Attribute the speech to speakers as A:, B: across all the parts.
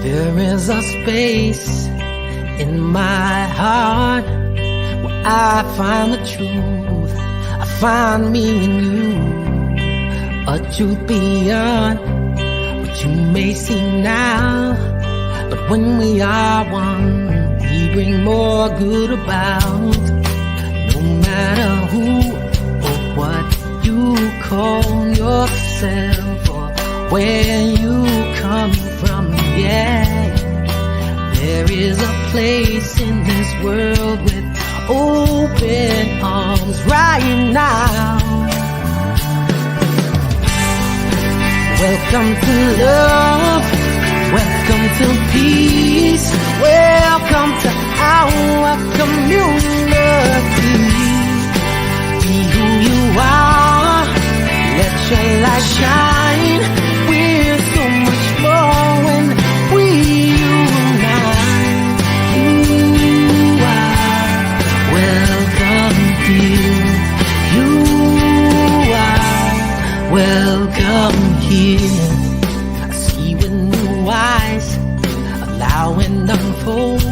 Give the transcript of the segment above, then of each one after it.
A: There is a space in my heart where I find the truth. I find me in you, a truth beyond what you may see now. But when we are one, we bring more good about. No matter who or what you call yourself or where you come from, yeah. There is a place in this world with open arms right now. Welcome to love, welcome to peace, welcome to our community. Be who you are, let your light shine. We're so much more when we unite. You are welcome here. You are welcome here. I see with new eyes, allow and unfold,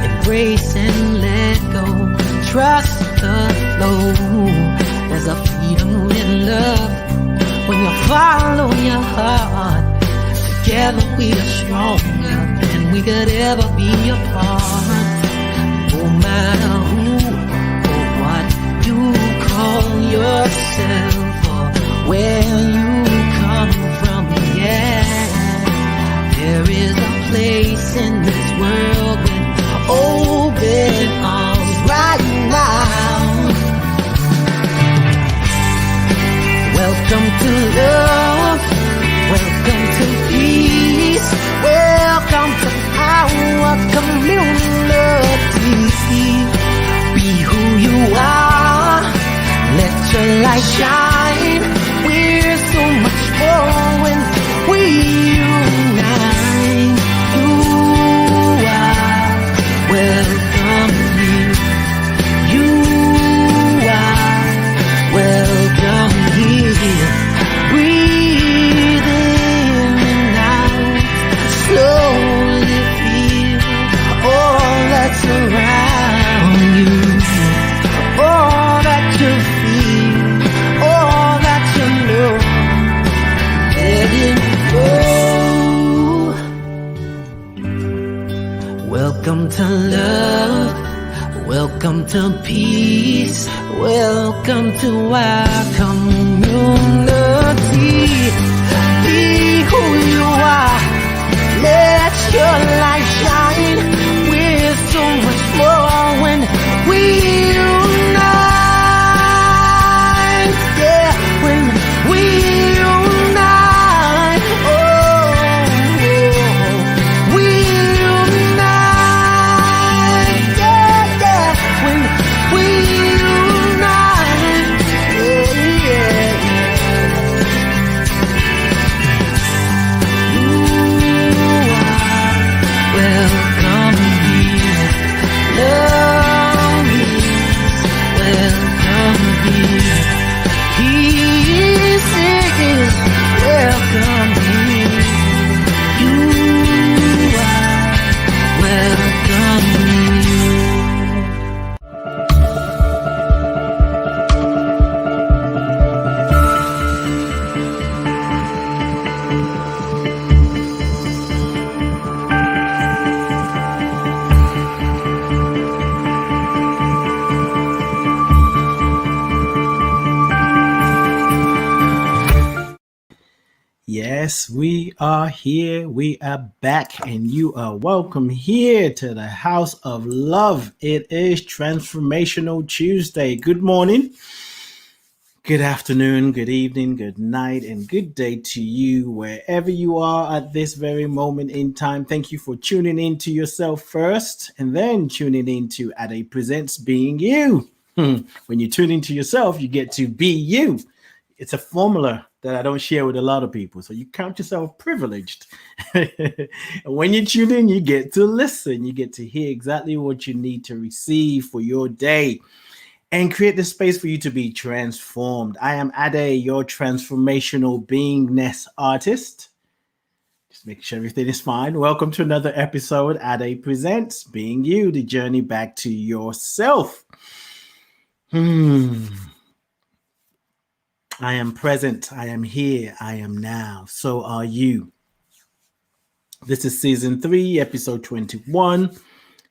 A: embrace and let go, trust the flow. There's a freedom in love when you follow your heart. Together we are stronger than we could ever be apart. No matter who or what you call yourself or where you come from, yeah. There is a place in this world with open arms right now. Welcome to love, welcome to peace, welcome to our community. Be who you are, let your light shine. We're so much more when we unite. You are welcome here. You are welcome here. Breathe in and out, slowly feel all that's around you, all that you feel, all that you know. Let it go. Welcome to love, welcome to peace, welcome to our community. Be who you are, let your light shine. We're so much more when we unite, yeah, when we unite, oh, we unite, yeah, yeah, when we unite, yeah, yeah. You are welcome here. Love is welcome here. Peace is welcome here. You are welcome here.
B: Yes, we are here. We are back, and you are welcome here to the House of Love. It is Transformational Tuesday. Good morning, good afternoon, good evening, good night, and good day to you, wherever you are at this very moment in time. Thank you for tuning in to yourself first, and then tuning in to Ade Presents Being You. When you tune into yourself, you get to be you. It's a formula that I don't share with a lot of people. So you count yourself privileged. And when you tune in, you get to listen. You get to hear exactly what you need to receive for your day and create the space for you to be transformed. I am Ade, your transformational beingness artist. Just Make sure everything is fine. Welcome to another episode. Ade Presents, being you, the journey back to yourself. I am present. I am here. I am now. So are you. This is season 3, episode 21,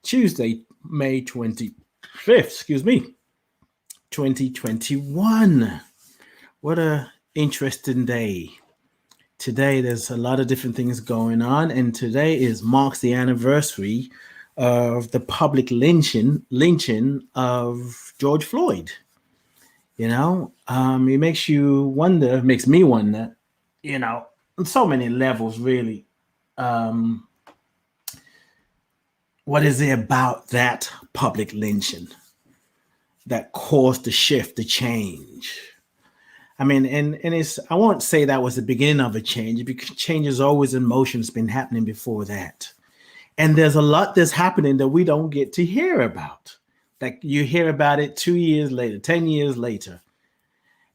B: Tuesday, May 25th, 2021. What a interesting day. Today, there's a lot of different things going on, and today marks the anniversary of the public lynching of George Floyd. You know, it makes me wonder, you know, on so many levels, really. What is it about that public lynching that caused the shift, the change? I mean, and I won't say that was the beginning of a change, because change is always in motion. It's been happening before that. And there's a lot that's happening that we don't get to hear about. Like you hear about it 2 years later, 10 years later.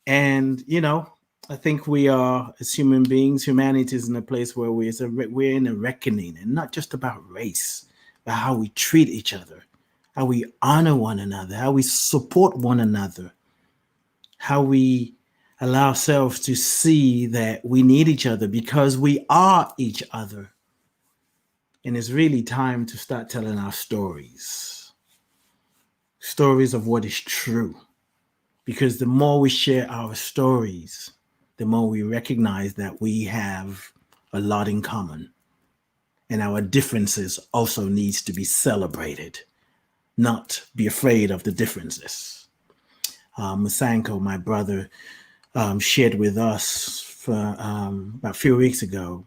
B: And, you know, I think we are, as human beings, humanity is in a place where we're in a reckoning, and not just about race, but how we treat each other, how we honor one another, how we support one another, how we allow ourselves to see that we need each other because we are each other. And it's really time to start telling our stories of what is true. Because the more we share our stories, the more we recognize that we have a lot in common. And our differences also needs to be celebrated, not be afraid of the differences. Masanko, my brother, shared with us for about a few weeks ago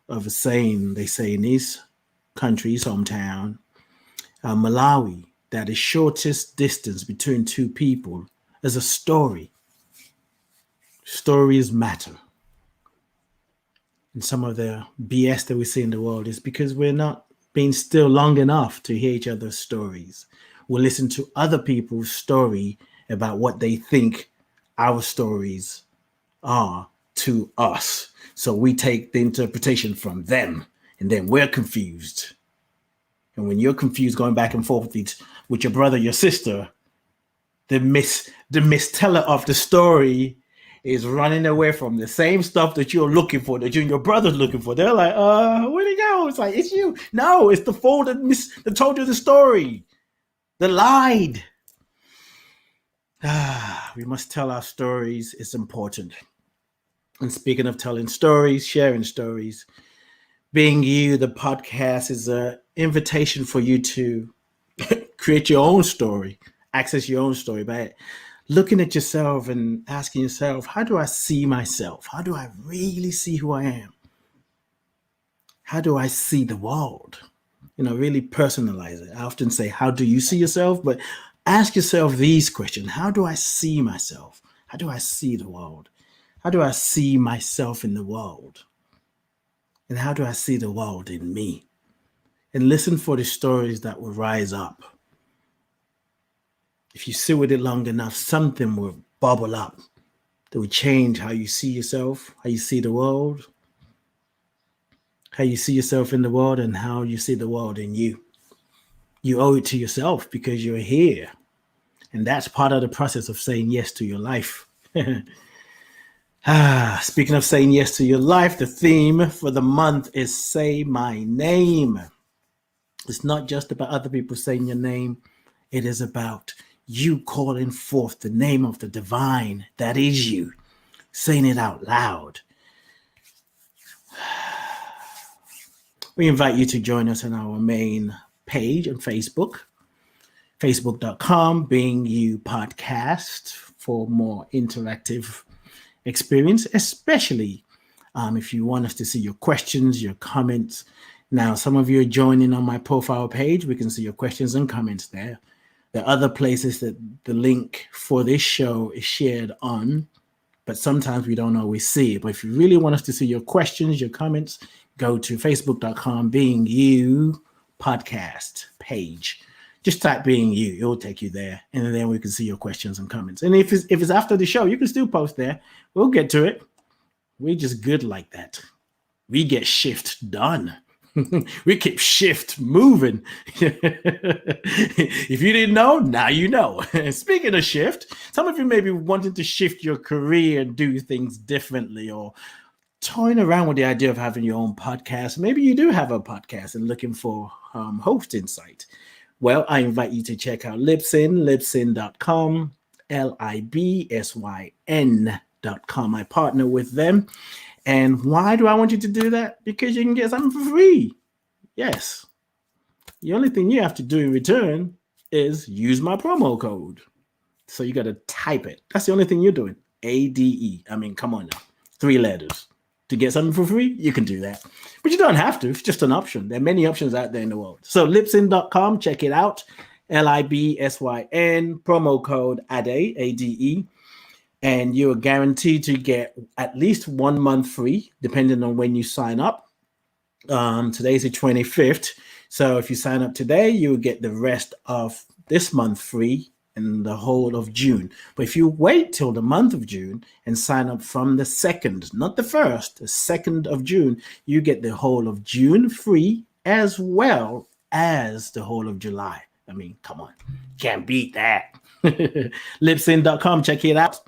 B: of a saying they say in his country's hometown, Malawi, that the shortest distance between two people is a story. Stories matter. And some of the BS that we see in the world is because we're not being still long enough to hear each other's stories. We'll listen to other people's story about what they think our stories are to us. So we take the interpretation from them, and then we're confused. And when you're confused, going back and forth with your brother, your sister, the misteller of the story is running away from the same stuff that you're looking for, that you and your brother's looking for. They're like, where'd he go? It's like, it's you. No, it's the fool that told you the story, that lied. We must tell our stories. It's important. And speaking of telling stories, sharing stories, Being You, the podcast, is an invitation for you to create your own story, access your own story by looking at yourself and asking yourself, how do I see myself? How do I really see who I am? How do I see the world? You know, really personalize it. I often say, how do you see yourself? But ask yourself these questions. How do I see myself? How do I see the world? How do I see myself in the world? And how do I see the world in me? And listen for the stories that will rise up. If you sit with it long enough, something will bubble up that will change how you see yourself, how you see the world, how you see yourself in the world, and how you see the world in you. You owe it to yourself because you're here. And that's part of the process of saying yes to your life. Speaking of saying yes to your life, the theme for the month is Say My Name. It's not just about other people saying your name. It is about you calling forth the name of the divine that is you, saying it out loud. We invite you to join us on our main page on Facebook, facebook.com, Being You Podcast, for more interactive experience, especially if you want us to see your questions, your comments. Now, some of you are joining on my profile page. We can see your questions and comments there. There are other places that the link for this show is shared on, but sometimes we don't always see it. But if you really want us to see your questions, your comments, go to facebook.com, Being You Podcast page. Just type Being You. It will take you there. And then we can see your questions and comments. And if it's after the show, you can still post there. We'll get to it. We're just good like that. We get shift done. We keep shift moving. If you didn't know, now you know. Speaking of shift, some of you may be wanting to shift your career and do things differently, or toying around with the idea of having your own podcast. Maybe you do have a podcast and looking for host insight. Well, I invite you to check out libsyn.com, libsyn.com. I partner with them. And why do I want you to do that? Because you can get something for free. Yes. The only thing you have to do in return is use my promo code. So you got to type it. That's the only thing you're doing. ADE. I mean, come on now. 3 letters. To get something for free, you can do that. But you don't have to. It's just an option. There are many options out there in the world. So libsyn.com, check it out. LIBSYN, promo code ADE, ADE. And you're guaranteed to get at least 1 month free, depending on when you sign up. Today's the 25th. So if you sign up today, you'll get the rest of this month free and the whole of June. But if you wait till the month of June and sign up from the 2nd, not the 1st, the 2nd of June, you get the whole of June free as well as the whole of July. I mean, come on, can't beat that. Libsyn.com, check it out.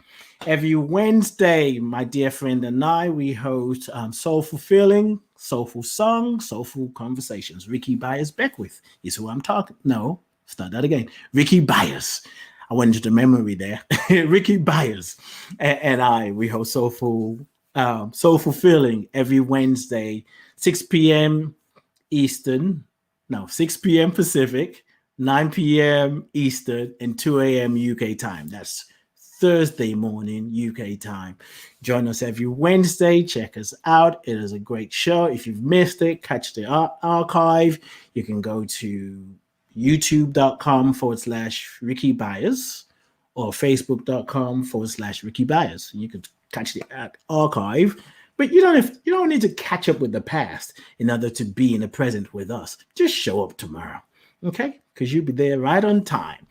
B: Every Wednesday, my dear friend and I, we host Soulful Feeling, Soulful Song, Soulful Conversations. Ricky Byers Beckwith is who I'm talking. No, start that again. Ricky Byers. I went into the memory there. Ricky Byers and I, we host Soulful Feeling every Wednesday, 6 p.m. Eastern. No, 6 p.m. Pacific, 9 p.m. Eastern, and 2 a.m. UK time. That's Thursday morning UK time. Join us every Wednesday. Check us out. It is a great show. If you've missed it, catch the archive. You can go to youtube.com/Ricky Byers or facebook.com/Ricky Byers. You can catch the archive. But you don't need to catch up with the past in order to be in the present with us. Just show up tomorrow, okay? Because you'll be there right on time.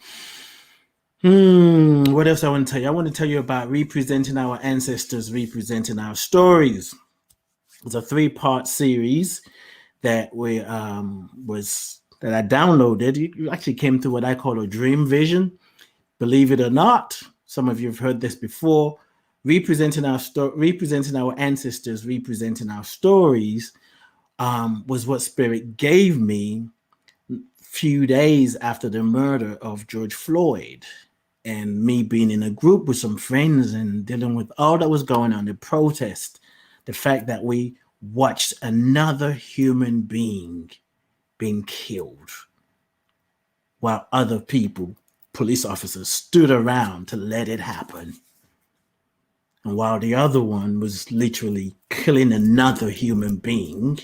B: What else I want to tell you? I want to tell you about representing our ancestors, representing our stories. It's a 3-part series that I downloaded. It actually came through what I call a dream vision. Believe it or not, some of you have heard this before. Representing our ancestors, representing our stories, was what Spirit gave me a few days after the murder of George Floyd. And me being in a group with some friends and dealing with all that was going on, the protest, the fact that we watched another human being being killed while other people, police officers, stood around to let it happen. And while the other one was literally killing another human being.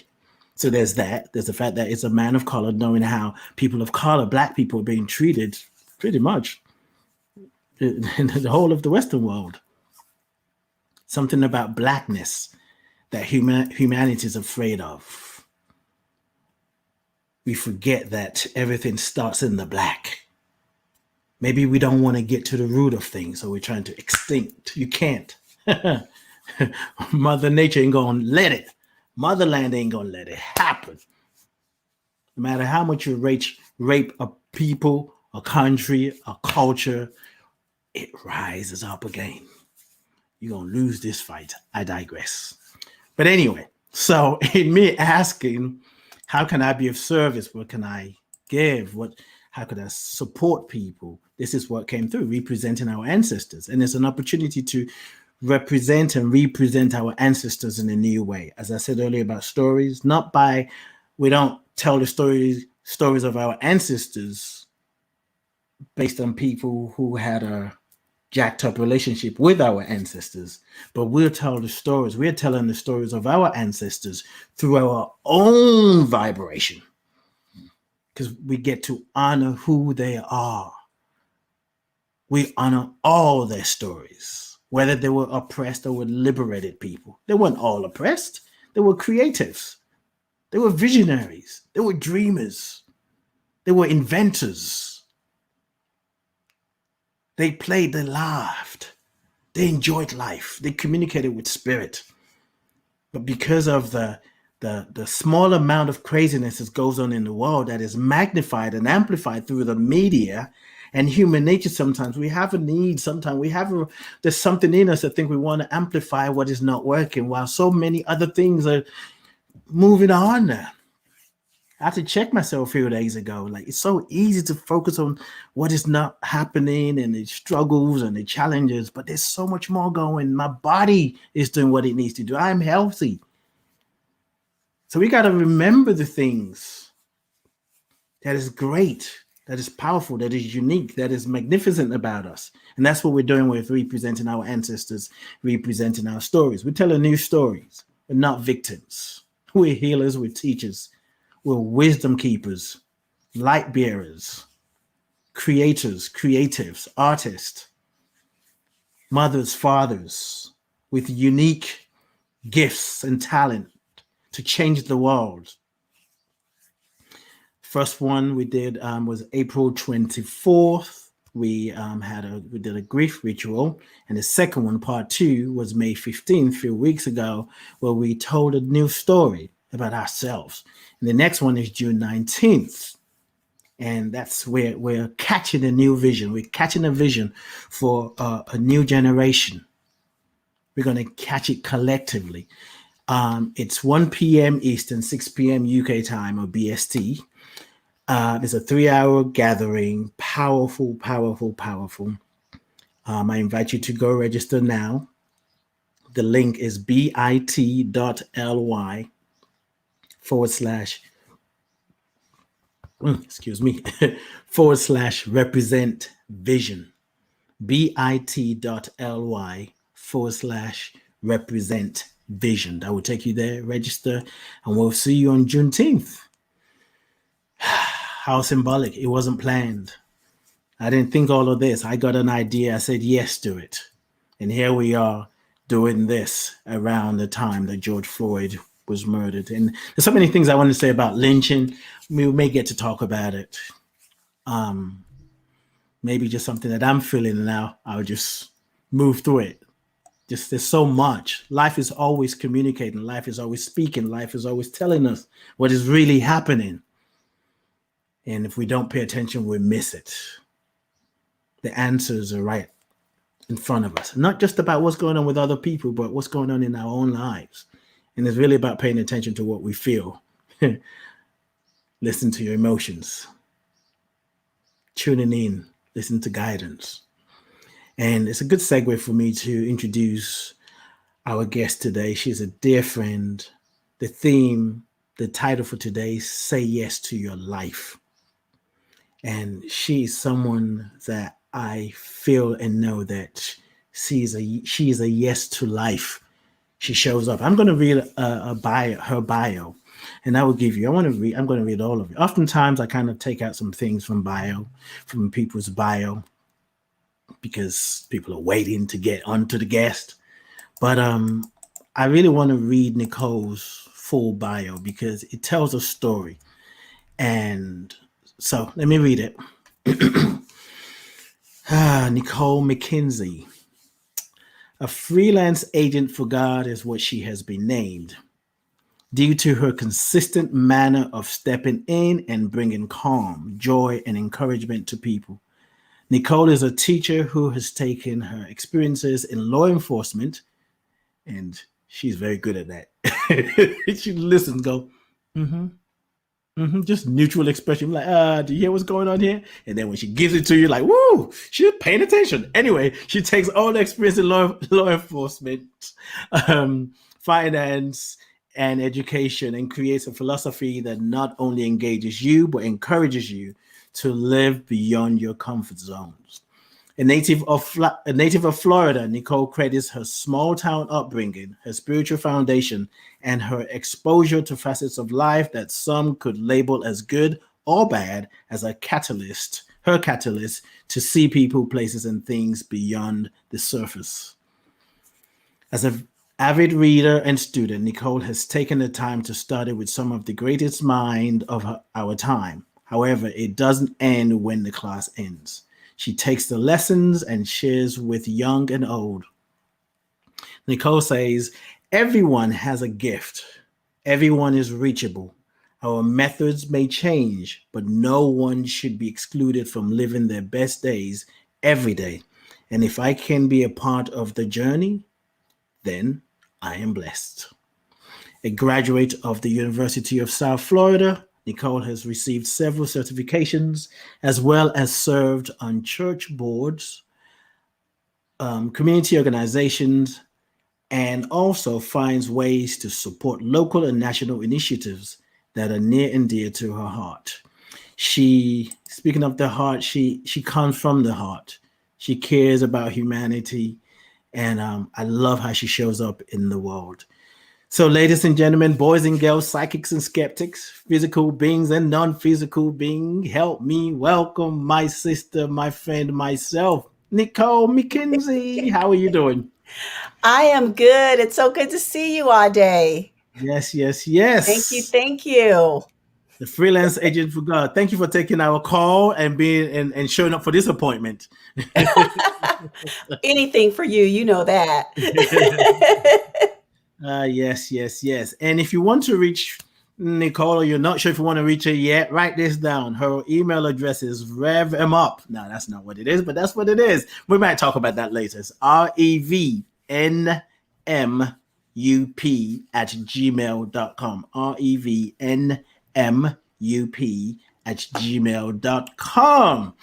B: So there's that. There's the fact that it's a man of color, knowing how people of color, Black people, are being treated pretty much in the whole of the Western world. Something about Blackness that humanity is afraid of. We forget that everything starts in the Black. Maybe we don't want to get to the root of things, so we're trying to extinct. You can't. Mother Nature ain't gonna let it. Motherland ain't gonna let it happen. No matter how much you rape a people, a country, a culture, it rises up again. You're gonna lose this fight. I digress. But anyway, so in me asking, how can I be of service? What can I give? How could I support people? This is what came through, representing our ancestors. And it's an opportunity to represent and represent our ancestors in a new way. As I said earlier about stories, we don't tell the stories of our ancestors based on people who had a jacked up relationship with our ancestors, but we'll tell the stories. We're telling the stories of our ancestors through our own vibration, because we get to honor who they are. We honor all their stories, whether they were oppressed or were liberated people. They weren't all oppressed. They were creatives. They were visionaries. They were dreamers. They were inventors. They played, they laughed. They enjoyed life. They communicated with spirit. But because of the the small amount of craziness that goes on in the world that is magnified and amplified through the media and human nature. Sometimes we have a need. Sometimes there's something in us that think we want to amplify what is not working, while so many other things are moving on now. I had to check myself a few days ago. Like, it's so easy to focus on what is not happening and the struggles and the challenges, but there's so much more going. My body is doing what it needs to do. I'm healthy. So we got to remember the things that is great, that is powerful, that is unique, that is magnificent about us. And that's what we're doing with representing our ancestors, representing our stories. We're telling new stories. We're not victims. We're healers, we're teachers. We're wisdom keepers, light bearers, creators, creatives, artists, mothers, fathers with unique gifts and talent to change the world. First one we did was April 24th. We did a grief ritual, and the second one, part 2, was May 15th, a few weeks ago, where we told a new story about ourselves. And the next one is June 19th. And that's where we're catching a new vision. We're catching a vision for a new generation. We're going to catch it collectively. It's 1 p.m. Eastern, 6 p.m. UK time, or BST. It's a 3-hour gathering. Powerful, powerful, powerful. I invite you to go register now. The link is bit.ly / represent vision. bit.ly / represent vision. That will take you there. Register, and we'll see you on Juneteenth. How symbolic. It wasn't planned. I didn't think all of this. I got an idea. I said yes to it. And here we are doing this around the time that George Floyd was murdered. And there's so many things I want to say about lynching. We may get to talk about it. Maybe just something that I'm feeling now. I'll just move through it. Just there's so much. Life is always communicating. Life is always speaking. Life is always telling us what is really happening. And if we don't pay attention, we miss it. The answers are right in front of us. Not just about what's going on with other people, but what's going on in our own lives. And it's really about paying attention to what we feel. Listen to your emotions. Tuning in. Listen to guidance. And it's a good segue for me to introduce our guest today. She's a dear friend. The theme, the title for today is Say Yes to Your Life. And she's someone that I feel and know that she is a yes to life. She shows up. I'm going to read her bio, and I'm going to read all of it. Oftentimes I kind of take out some things from people's bio, because people are waiting to get onto the guest. But I really want to read Nicole's full bio because it tells a story. And so let me read it. Nicole Mckinzie. A freelance agent for God is what she has been named, due to her consistent manner of stepping in and bringing calm, joy, and encouragement to people. Nicole is a teacher who has taken her experiences in law enforcement, and she's very good at that. She listens, go, just neutral expression, like, do you hear what's going on here? And then when she gives it to you, like, woo, she's paying attention. Anyway, she takes all the experience in law enforcement, finance, and education, and creates a philosophy that not only engages you, but encourages you to live beyond your comfort zones. A native of Florida, Nicole credits her small-town upbringing, her spiritual foundation, and her exposure to facets of life that some could label as good or bad as her catalyst to see people, places, and things beyond the surface. As an avid reader and student, Nicole has taken the time to study with some of the greatest minds of our time. However, it doesn't end when the class ends. She takes the lessons and shares with young and old. Nicole says, everyone has a gift. Everyone is reachable. Our methods may change, but no one should be excluded from living their best days every day. And if I can be a part of the journey, then I am blessed. A graduate of the University of South Florida, Nicole has received several certifications as well as served on church boards, community organizations, and also finds ways to support local and national initiatives that are near and dear to her heart. Speaking of the heart, she comes from the heart. She cares about humanity, and I love how she shows up in the world. So, ladies and gentlemen, boys and girls, psychics and skeptics, physical beings and non-physical beings, help me welcome my sister, my friend, myself, Nicole Mckinzie. How are you doing?
C: I am good. It's so good to see you, Ade.
B: Yes, yes,
C: Thank you.
B: yes.
C: Thank you.
B: The freelance agent for God. Thank you for taking our call and being and showing up for this appointment.
C: Anything for you, you know that.
B: Yes, yes, yes. And if you want to reach Nicole, or you're not sure if you want to reach her yet, write this down. Her email address is revmup. No, that's not what it is, but that's what it is. We might talk about that later. It's REVNMUP at gmail.com. REVNMUP at gmail.com.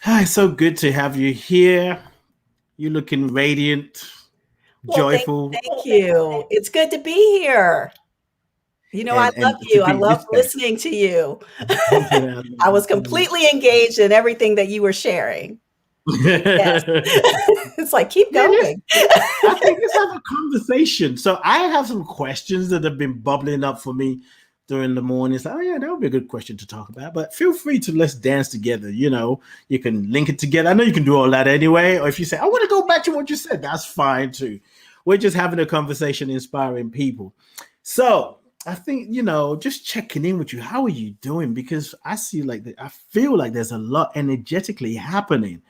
B: Hi, so good to have you here. You're looking radiant,
C: Well,
B: joyful,
C: thank you. It's good to be here. You know, I love
B: and to
C: you. I
B: be
C: love
B: this guy.
C: listening to you.
B: I
C: I was completely engaged in everything that you were sharing. Yes. It's like, keep
B: Yeah,
C: going.
B: I think let's have a conversation. So I have some questions that have been bubbling up for me during the morning. It's like, oh yeah, that would be a good question to talk about. But feel free to let's dance together. You know, you can link it together. I know you can do all that anyway. Or if you say, I want to go back to what you said, that's fine too. We're just having a conversation, inspiring people. So I think, just checking in with you. How are you doing? Because I see I feel like there's a lot energetically happening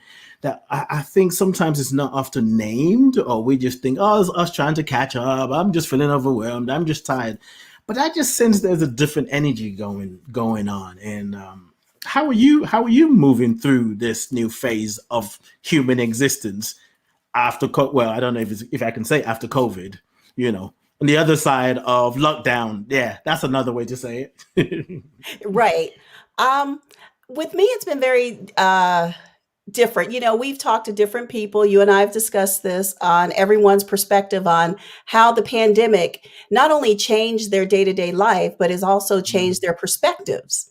B: that I think sometimes it's not often named, or we just think, oh, it's us trying to catch up. I'm just feeling overwhelmed. I'm just tired. But I just sense there's a different energy going on. And how are you? How are you moving through this new phase of human existence after? Well, I don't know if I can say after COVID. On the other side of lockdown. Yeah, that's another way to say it.
C: Right. Um, with me, it's been very different. You know, we've talked to different people. You and I have discussed this on everyone's perspective on how the pandemic not only changed their day to day life, but has also changed their perspectives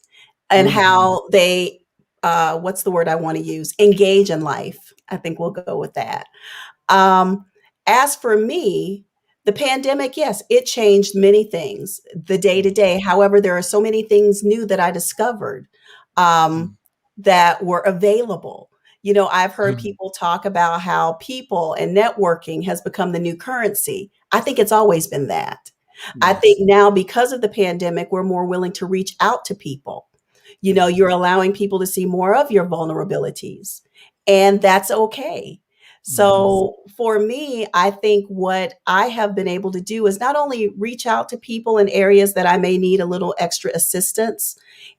C: and
B: Mhm.
C: how they, what's the word I want to use? Engage in life. I think we'll go with that. Um, as for me, the pandemic, yes, it changed many things, the day to day. However, there are so many things new that I discovered um, that were available. You know, I've heard
B: Mhm.
C: people talk about how people and networking has become the new currency. I think it's always been that. I think
B: Yes.
C: now, because of the pandemic, we're more willing to reach out to people. You know, you're allowing people to see more of your vulnerabilities, and that's okay.
B: Mhm.
C: So for me, I think what I have been able to do is not only reach out to people in areas that I may need a little extra assistance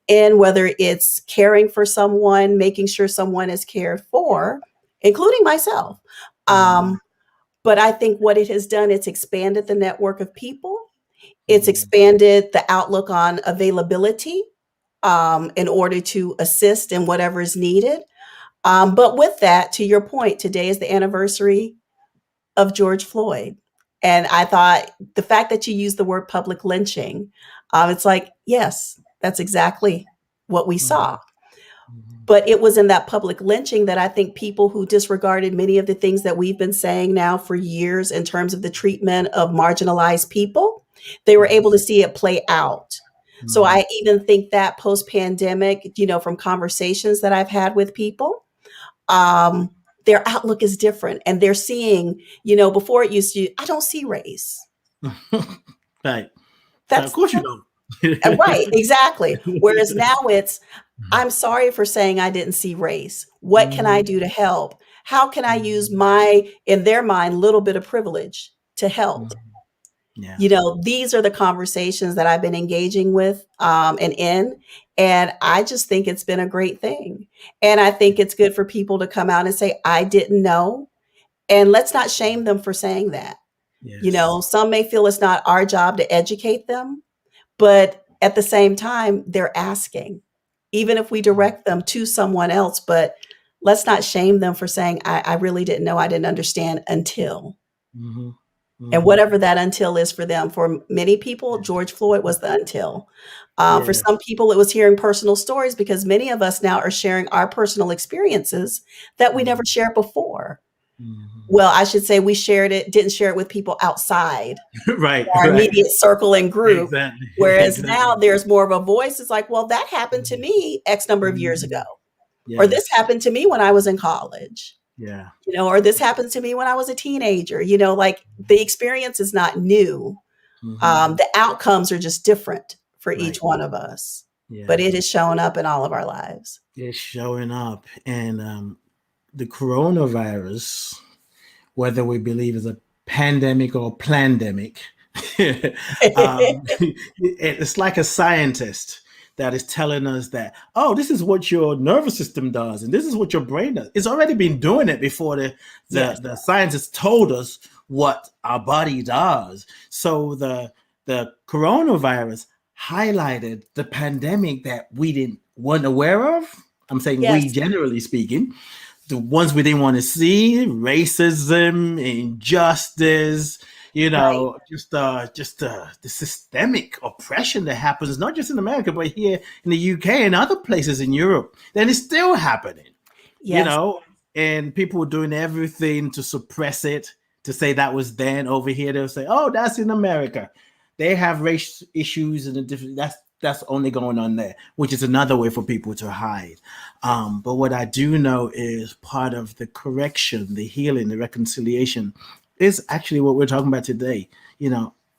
C: in, whether it's caring for someone, making sure someone is cared for, including myself.
B: Mhm.
C: Um, but I think what it has done, it's expanded the network of people. It's
B: Mhm.
C: expanded the outlook on availability in order to assist in whatever is needed. But with that, to your point, today is the anniversary of George Floyd. And I thought the fact that you use the word public lynching, it's like, yes, that's exactly what we
B: Mhm.
C: saw.
B: Mhm.
C: But it was in that public lynching that I think people who disregarded many of the things that we've been saying now for years in terms of the treatment of marginalized people, they were able to
B: Yes.
C: see it play out. So
B: Mhm.
C: I even think that post pandemic, you know, from conversations that I've had with people, um, their outlook is different and they're seeing, you know, before it used to, I don't see race.
B: Right. So of
C: That's
B: course you don't.
C: right, exactly. Whereas now it's, I'm sorry for saying I didn't see race. What can I
B: Mhm.
C: do to help? How can I use
B: Mhm.
C: my, in their mind, little bit of privilege to help?
B: Mhm. Yeah.
C: These are the conversations that I've been engaging with and I just think it's been a great thing. And I think it's good for people to come out and say, I didn't know. And let's not shame them for saying that.
B: Yes.
C: Some may feel it's not our job to educate them, but at the same time, they're asking, even if we direct them to someone else. But let's not shame them for saying, I really didn't know, I didn't understand until.
B: Mm-hmm.
C: And
B: Mm-hmm.
C: whatever that until is for them. For many people, George Floyd was the until. For
B: Yeah.
C: some people, it was hearing personal stories because many of us now are sharing our personal experiences that we never shared before.
B: Mm-hmm.
C: Well, I should say didn't share it with people outside
B: Right.
C: our
B: Right.
C: immediate circle and group.
B: Exactly.
C: Whereas now
B: Exactly.
C: there's more of a voice. It's like, well, that happened to me X number of years
B: Mm-hmm.
C: ago, or this
B: Yes.
C: happened to me when I was in college,
B: Yeah.
C: or this happened to me when I was a teenager. Like the experience is not new.
B: Mm-hmm.
C: The outcomes are just different for each
B: Right.
C: one of us, but
B: Yeah.
C: it is showing up in all of our lives.
B: It's showing up. And the coronavirus, whether we believe it's a pandemic or plandemic, it's like a scientist that is telling us that, oh, this is what your nervous system does, and this is what your brain does. It's already been doing it before
C: Yes.
B: the scientists told us what our body does. So the coronavirus highlighted the pandemic that weren't aware of. I'm saying we,
C: Yes.
B: generally speaking, the ones we didn't want to see: racism, injustice,
C: Right.
B: the systemic oppression that happens not just in America but here in the UK and other places in Europe. Then it's still happening, you
C: Yes.
B: know, and people were doing everything to suppress it, to say that was then. Over here they'll say, oh, that's in America, they have race issues and a different, that's only going on there, which is another way for people to hide. But what I do know is part of the correction, the healing, the reconciliation is actually what we're talking about today.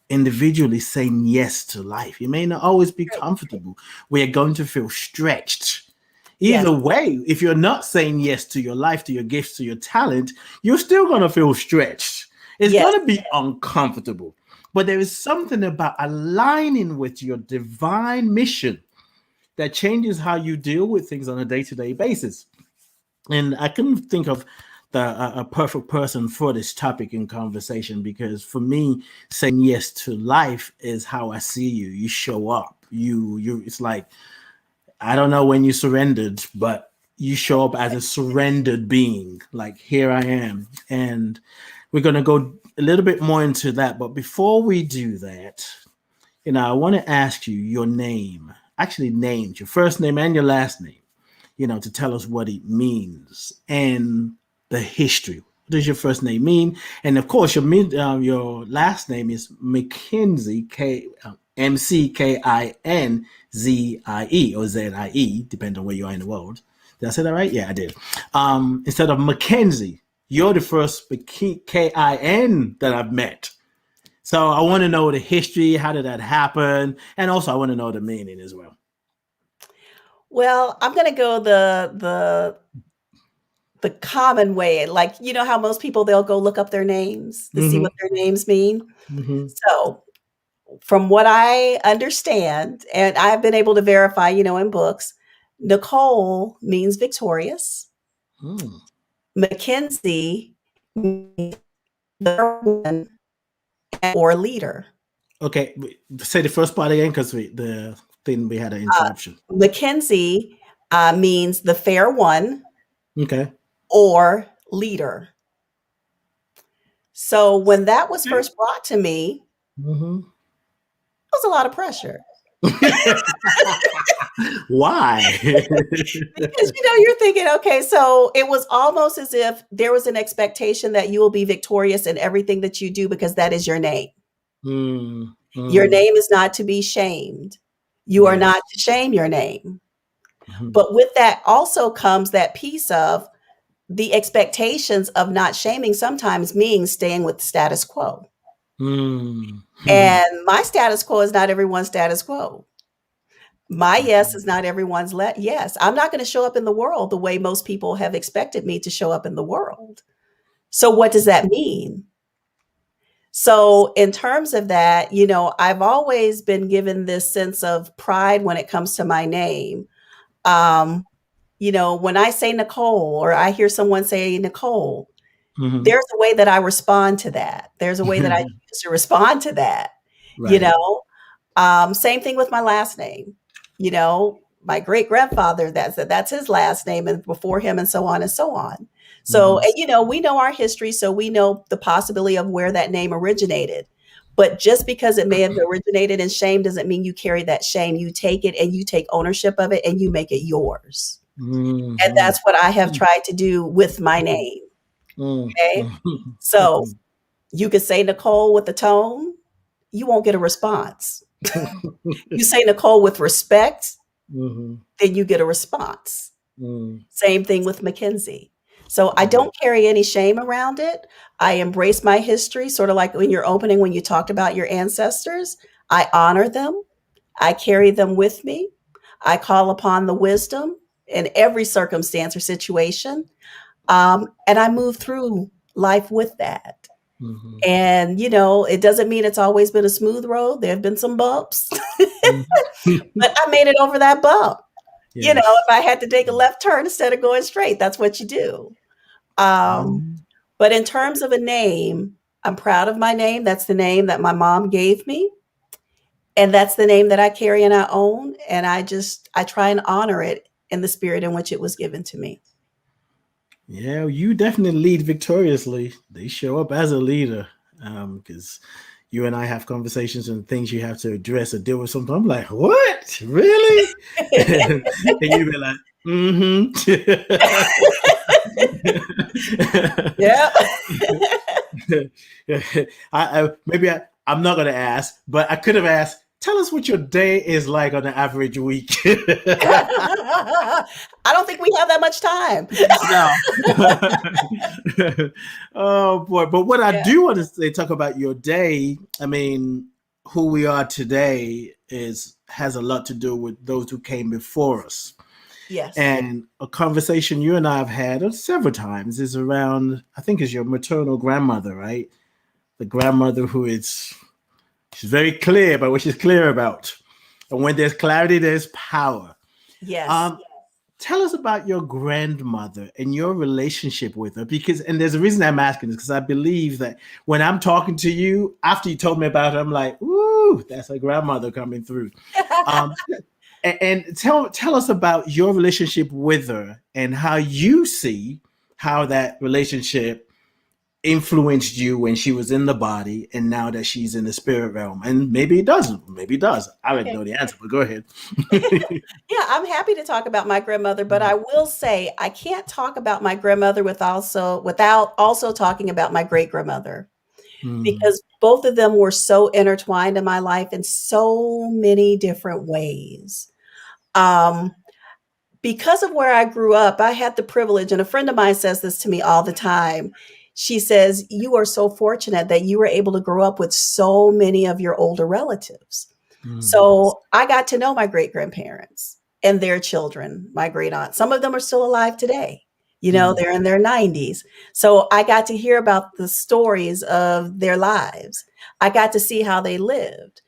B: Individually saying yes to life. You may not always be comfortable. We are going to feel stretched.
C: Yes.
B: Either way, if you're not saying yes to your life, to your gifts, to your talent, you're still going to feel stretched. It's
C: Yes.
B: going to be uncomfortable. But there is something about aligning with your divine mission that changes how you deal with things on a day-to-day basis. And I couldn't think of a perfect person for this topic in conversation, because for me, saying yes to life is how I see you. You show up. It's like, I don't know when you surrendered, but you show up as a surrendered being. Like, here I am. And we're going to go a little bit more into that. But before we do that, I want to ask you your name, actually names, your first name and your last name, to tell us what it means and the history. What does your first name mean? And of course, your last name is Mckinzie, Mckinzie, or Zie, depending on where you are in the world. Did I say that right? Yeah, I did. Instead of Mackenzie, you're the first Kin that I've met. So I want to know the history. How did that happen? And also, I want to know the meaning as well.
C: Well, I'm going to go the common way, like, how most people, they'll go look up their names to see
B: Mm-hmm.
C: what their names mean.
B: Mm-hmm.
C: So from what I understand, and I've been able to verify, in books, Nicole means victorious.
B: Mm.
C: Mackenzie means the one or leader.
B: Okay, say the first part again, because the thing, we had an interruption.
C: Mackenzie means the fair one
B: Okay.
C: or leader. So when that was first brought to me,
B: Mm-hmm.
C: it was a lot of pressure.
B: Why?
C: Because you're thinking, okay, so it was almost as if there was an expectation that you will be victorious in everything that you do because that is your name. Your name is not to be shamed. You are not to shame your name.
B: Mm-hmm.
C: But with that also comes that piece of the expectations of not shaming sometimes means staying with the status quo.
B: Mm-hmm.
C: And my status quo is not everyone's status quo. My yes is not everyone's yes. I'm not going to show up in the world the way most people have expected me to show up in the world. So what does that mean? So in terms of that, I've always been given this sense of pride when it comes to my name. Um, when I say Nicole or I hear someone say Nicole,
B: Mhm.
C: there's a way that I respond to that. There's a way that I choose to respond to that, you
B: Right.
C: know? Same thing with my last name. My great grandfather, that's his last name, and before him, and so on and so on. So,
B: Mhm.
C: and we know our history, so we know the possibility of where that name originated. But just because it may have originated in shame doesn't mean you carry that shame. You take it and you take ownership of it and you make it yours. And
B: Mhm.
C: that's what I have tried to do with my name.
B: Mhm.
C: Okay. So you could say Nicole with a tone, you won't get a response. You say Nicole with respect,
B: Mhm.
C: then you get a response.
B: Mhm.
C: Same thing with Mckinzie. So I
B: Mhm.
C: don't carry any shame around it. I embrace my history, sort of like when you're opening, when you talked about your ancestors. I honor them. I carry them with me. I call upon the wisdom in every circumstance or situation. And I move through life with that.
B: Mhm.
C: And, it doesn't mean it's always been a smooth road. There have been some bumps,
B: Mhm.
C: but I made it over that bump.
B: Yes.
C: If I had to take a left turn instead of going straight, that's what you do. Um,
B: Mhm.
C: but in terms of a name, I'm proud of my name. That's the name that my mom gave me. And that's the name that I carry and I own. And I try and honor it in the spirit in which it was given to me.
B: Yeah, you definitely lead victoriously. They show up as a leader, because you and I have conversations and things you have to address or deal with. Sometimes I'm like, "What? Really?" And you be like,
C: Yeah.
B: I'm not gonna ask, but I could have asked. Tell us what your day is like on an average week.
C: I don't think we have that much time.
B: No. Oh boy. But what I
C: Yeah.
B: do want to say, talk about your day. I mean, who we are today has a lot to do with those who came before us.
C: Yes.
B: And a conversation you and I have had several times is around, I think, is your maternal grandmother, right? The grandmother who she's very clear about what she's clear about. And when there's clarity, there's power.
C: Yes.
B: Um, Tell us about your grandmother and your relationship with her, because, and there's a reason I'm asking this, because I believe that when I'm talking to you after you told me about her, I'm like, ooh, that's a grandmother coming through. Um, and tell us about your relationship with her and how you see how that relationship influenced you when she was in the body and now that she's in the spirit realm. And maybe it doesn't, maybe it does. I already
C: Okay.
B: know the answer, but go ahead.
C: Yeah, I'm happy to talk about my grandmother, but I will say I can't talk about my grandmother without also talking about my great grandmother,
B: Mm,
C: because both of them were so intertwined in my life in so many different ways. Um, because of where I grew up, I had the privilege, and a friend of mine says this to me all the time. She says, "You are so fortunate that you were able to grow up with so many of your older relatives."
B: mm,
C: So I got to know my great grandparents and their children, my great aunts. Some of them are still alive today.
B: mm,
C: They're in their 90s. So I got to hear about the stories of their lives. I got to see how they lived.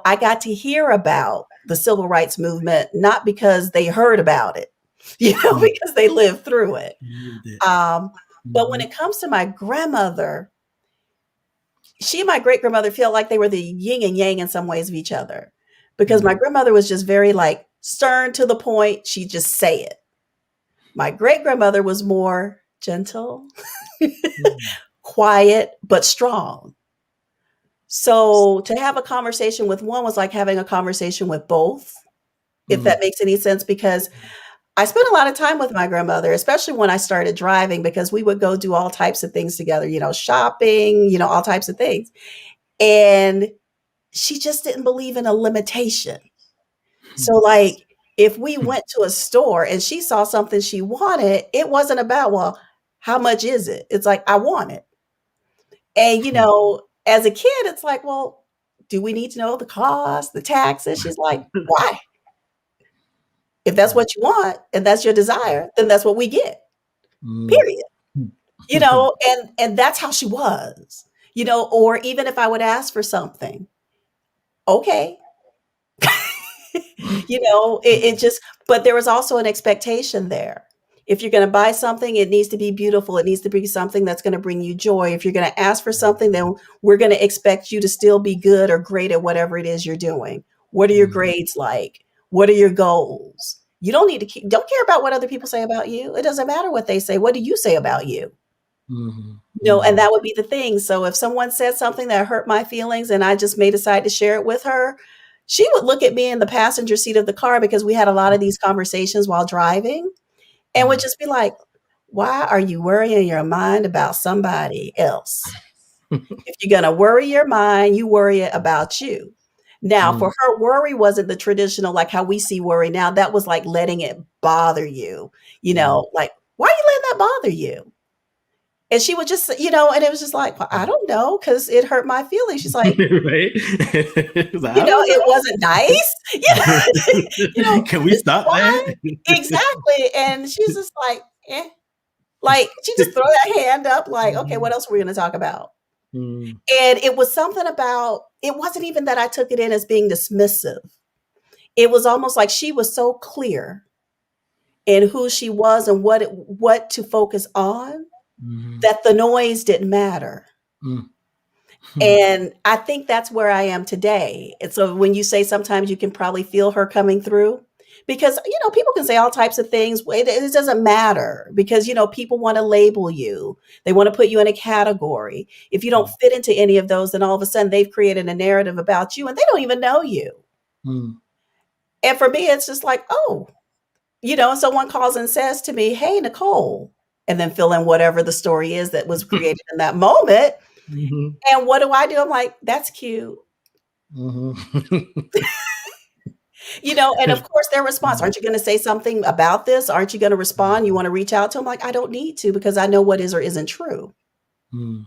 C: I got to hear about the civil rights movement, not because they heard about it,
B: mm.
C: because they lived through it.
B: Moved it.
C: Um, but when
B: Mhm,
C: it comes to my grandmother, she and my great grandmother feel like they were the yin and yang in some ways of each other, because my
B: mm,
C: grandmother was just very like stern to the point. She just say it. My great grandmother was more gentle,
B: mm,
C: quiet, but strong. So to have a conversation with one was like having a conversation with both, if
B: mm,
C: that makes any sense, because I spent a lot of time with my grandmother, especially when I started driving, because we would go do all types of things together, shopping, all types of things. And she just didn't believe in a limitation. So, like, if we went to a store and she saw something she wanted, it wasn't about, well, how much is it? It's like, I want it. And, as a kid, it's like, well, do we need to know the cost, the taxes? She's like, why? If that's what you want and that's your desire, then that's what we get.
B: mm,
C: Period. And that's how she was. or even if I would ask for something, okay. It just, but there was also an expectation there. If you're going to buy something, it needs to be beautiful. It needs to be something that's going to bring you joy. If you're going to ask for something, then we're going to expect you to still be good or great at whatever it is you're doing. What are your grades like? What are your goals? You don't need to don't care about what other people say about you. It doesn't matter what they say. What do you say about you? And that would be the thing. So if someone said something that hurt my feelings and I just may decide to share it with her, she would look at me in the passenger seat of the car, because we had a lot of these conversations while driving, and would just be like, why are you worrying your mind about somebody else? If you're going to worry your mind, you worry it about you. Now, for her, worry wasn't the traditional, like how we see worry now. That was like letting it bother you, like, why are you letting that bother you? And she would just, and it was just like, well, I don't know, because it hurt my feelings. She's like,
B: right?
C: it wasn't nice.
B: Can we stop that?
C: Exactly. And she's just like, eh. Like, she just throw that hand up, like, okay, what else are we going to talk about? And it was something about, it wasn't even that I took it in as being dismissive. It was almost like she was so clear in who she was and what to focus on, that the noise didn't matter. And I think that's where I am today. And so when you say sometimes you can probably feel her coming through, because, people can say all types of things. It doesn't matter, because, people want to label you. They want to put you in a category. If you don't fit into any of those, then all of a sudden they've created a narrative about you and they don't even know you. And for me, it's just like, oh, someone calls and says to me, hey, Nicole, and then fill in whatever the story is that was created in that moment. And what do? I'm like, that's cute. And of course their response, aren't you going to say something about this? Aren't you going to respond? You want to reach out to them? Like, I don't need to, because I know what is or isn't true. And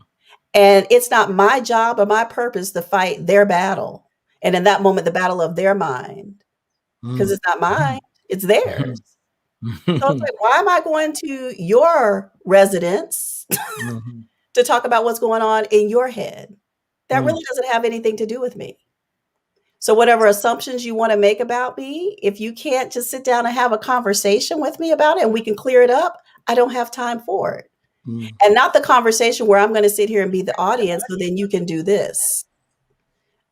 C: it's not my job or my purpose to fight their battle. And in that moment, the battle of their mind, because it's not mine, it's theirs. So it's like, why am I going to your residence to talk about what's going on in your head? That really doesn't have anything to do with me. So whatever assumptions you want to make about me, if you can't just sit down and have a conversation with me about it and we can clear it up, I don't have time for it. And not the conversation where I'm going to sit here and be the audience, so then you can do this.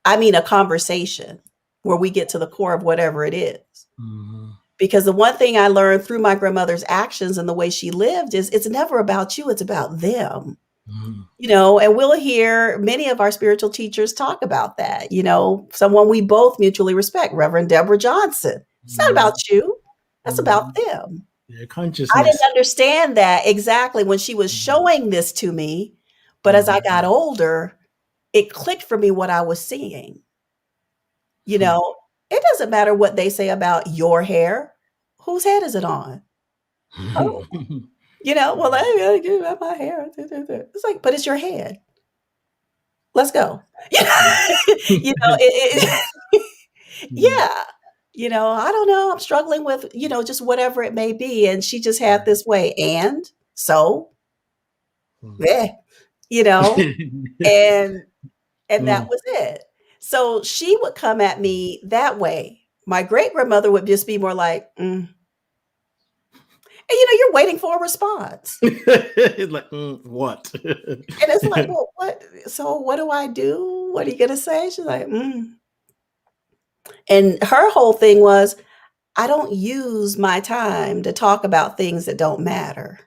C: I mean, a conversation where we get to the core of whatever it is. Because the one thing I learned through my grandmother's actions and the way she lived is, it's never about you, it's about them. And we'll hear many of our spiritual teachers talk about that. Someone we both mutually respect, Reverend Deborah Johnson. It's not about you. That's about them.
B: Their consciousness.
C: I didn't understand that exactly when she was showing this to me. But as I got older, it clicked for me what I was seeing. It doesn't matter what they say about your hair. Whose head is it on? Oh. Well, I gotta give out my hair. It's like, but it's your head. Let's go. Yeah. I don't know. I'm struggling with, just whatever it may be. And she just had this way. And so, and that was it. So she would come at me that way. My great grandmother would just be more like, and you're waiting for a response.
B: It's like, what?
C: And it's like, well, what? So what do I do? What are you going to say? She's like, And her whole thing was, I don't use my time to talk about things that don't matter.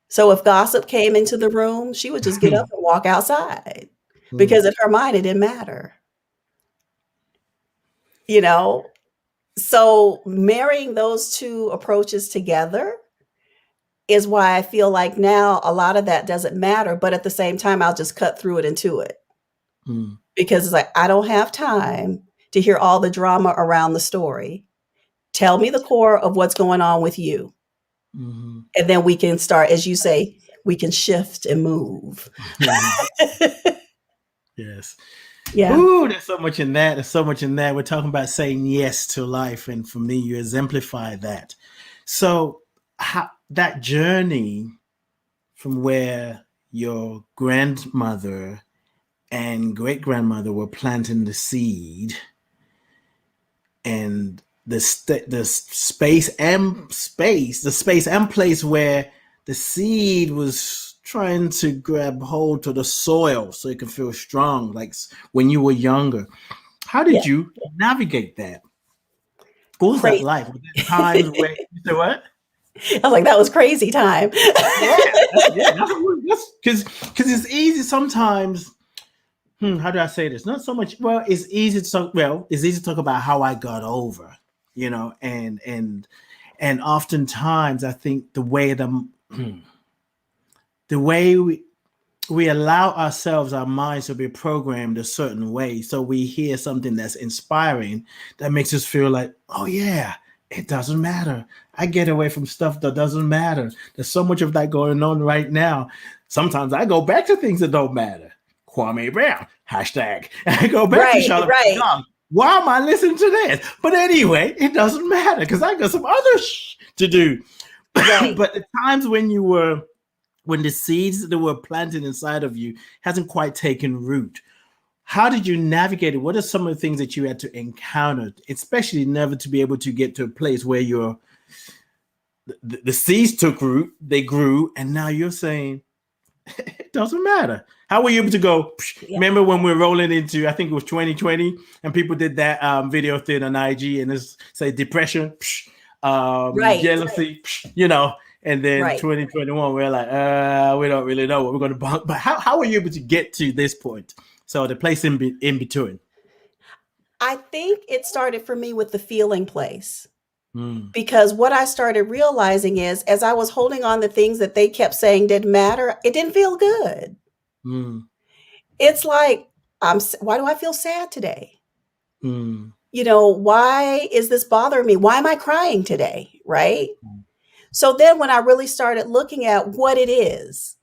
C: So if gossip came into the room, she would just get up and walk outside, because in her mind, it didn't matter. So marrying those two approaches together is why I feel like now a lot of that doesn't matter. But at the same time, I'll just cut through it into it. Because it's like, I don't have time to hear all the drama around the story. Tell me the core of what's going on with you. And then we can start, as you say, we can shift and move.
B: Yes.
C: Yeah.
B: Ooh, there's so much in that. There's so much in that. We're talking about saying yes to life. And for me, you exemplify that. So that journey from where your grandmother and great grandmother were planting the seed, and the space and place where the seed was trying to grab hold to the soil so it could feel strong, like when you were younger. How did
C: Yeah.
B: you navigate that? What was that
C: Crazy.
B: like? Was there times where you said what?
C: I was like, that was crazy time.
B: Yeah, that's because it's easy sometimes. How do I say this? Not so much. Well, it's easy to talk. Well, it's easy to talk about how I got over, and oftentimes I think the way we allow ourselves, our minds to be programmed a certain way. So we hear something that's inspiring that makes us feel like, oh yeah, it doesn't matter. I get away from stuff that doesn't matter. There's so much of that going on right now. Sometimes I go back to things that don't matter. Kwame Brown, hashtag. I go back to Charlotte Young. Why am I listening to this? But anyway, it doesn't matter because I got some other to do.
C: Right.
B: But the times when the seeds that were planted inside of you hasn't quite taken root, how did you navigate it? What are some of the things that you had to encounter, especially never to be able to get to a place where the seeds took root, they grew, and now you're saying it doesn't matter. How were you able to go? Yeah. Remember when we were rolling into, I think it was 2020, and people did that video thing on IG, and it's say depression, jealousy, and then 2021, we're like, we don't really know what we're going to bump. But how were you able to get to this point? So the place in between.
C: I think it started for me with the feeling place. Because what I started realizing is, as I was holding on to things that they kept saying didn't matter, it didn't feel good. It's like, why do I feel sad today? Why is this bothering me? Why am I crying today? Right? So then when I really started looking at what it is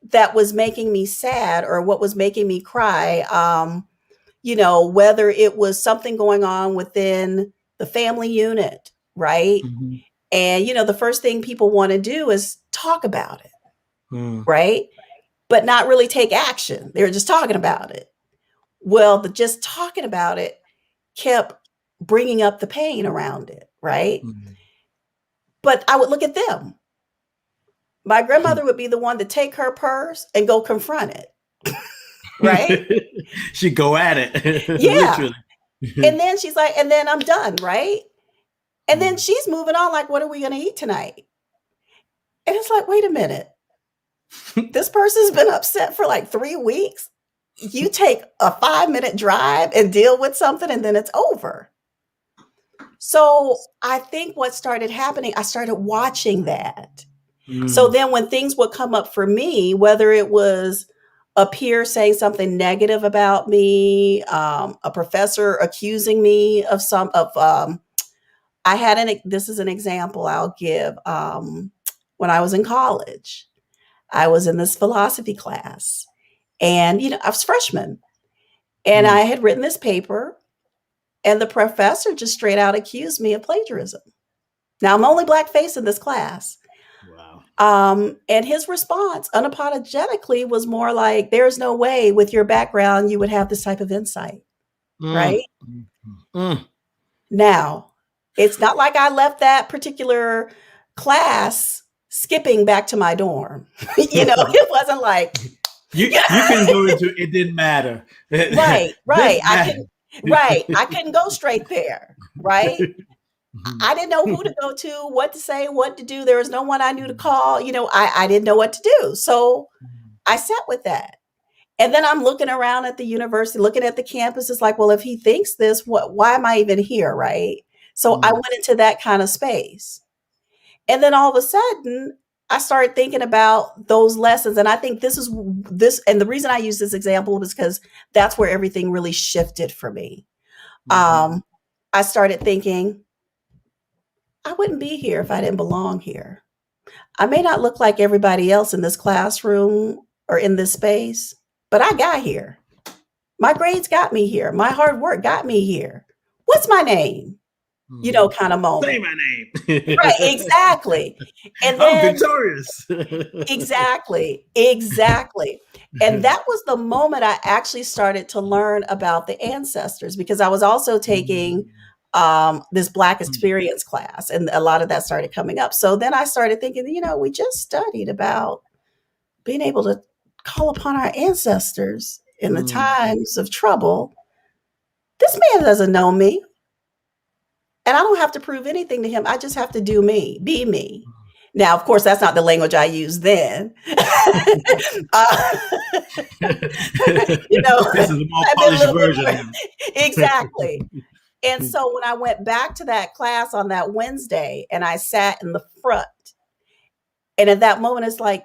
C: that was making me sad or what was making me cry, whether it was something going on within the family unit, right? And, the first thing people want to do is talk about it, right? But not really take action. They were just talking about it. Well, just talking about it kept bringing up the pain around it, right? But I would look at them. My grandmother would be the one to take her purse and go confront it, right?
B: She'd go at it.
C: Yeah. And then she's like, and then I'm done, right? And then she's moving on like, what are we going to eat tonight? And it's like, wait a minute. This person's been upset for like 3 weeks. You take a 5-minute drive and deal with something and then it's over. So I think what started happening, I started watching that. So then when things would come up for me, whether it was a peer saying something negative about me, a professor accusing me of this is an example I'll give. When I was in college, I was in this philosophy class and, I was a freshman and I had written this paper and the professor just straight out accused me of plagiarism. Now I'm only black face in this class. Wow. And his response unapologetically was more like, there's no way with your background, you would have this type of insight. Right. Now, it's not like I left that particular class skipping back to my dorm. It wasn't like
B: you can go into it didn't matter.
C: Right. I couldn't go straight there. Right. I didn't know who to go to, what to say, what to do. There was no one I knew to call. I didn't know what to do. So I sat with that. And then I'm looking around at the university, looking at the campus. It's like, well, if he thinks this, why am I even here? Right. So I went into that kind of space. And then all of a sudden, I started thinking about those lessons. And I think this. And the reason I use this example is because that's where everything really shifted for me. I started thinking, I wouldn't be here if I didn't belong here. I may not look like everybody else in this classroom or in this space, but I got here. My grades got me here. My hard work got me here. What's my name? kind of moment.
B: Say my name.
C: Right, exactly. And
B: I'm
C: then
B: victorious.
C: exactly. And that was the moment I actually started to learn about the ancestors, because I was also taking this Black experience class, and a lot of that started coming up. So then I started thinking, we just studied about being able to call upon our ancestors in the times of trouble. This man doesn't know me, and I don't have to prove anything to him. I just have to do me, be me. Now, of course, that's not the language I used then. uh,
B: This is a more
C: I've been a
B: polished
C: little bit
B: version.
C: more. Exactly. And so when I went back to that class on that Wednesday and I sat in the front, and at that moment, it's like,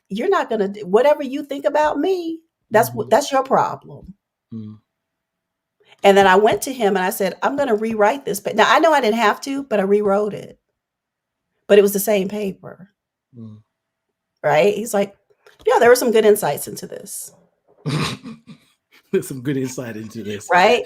C: you're not going to, whatever you think about me, that's your problem. And then I went to him and I said, I'm going to rewrite this. Now, I know I didn't have to, but I rewrote it. But it was the same paper. Right? He's like, yeah, there were some good insights into this.
B: There's some good insight into this.
C: Right?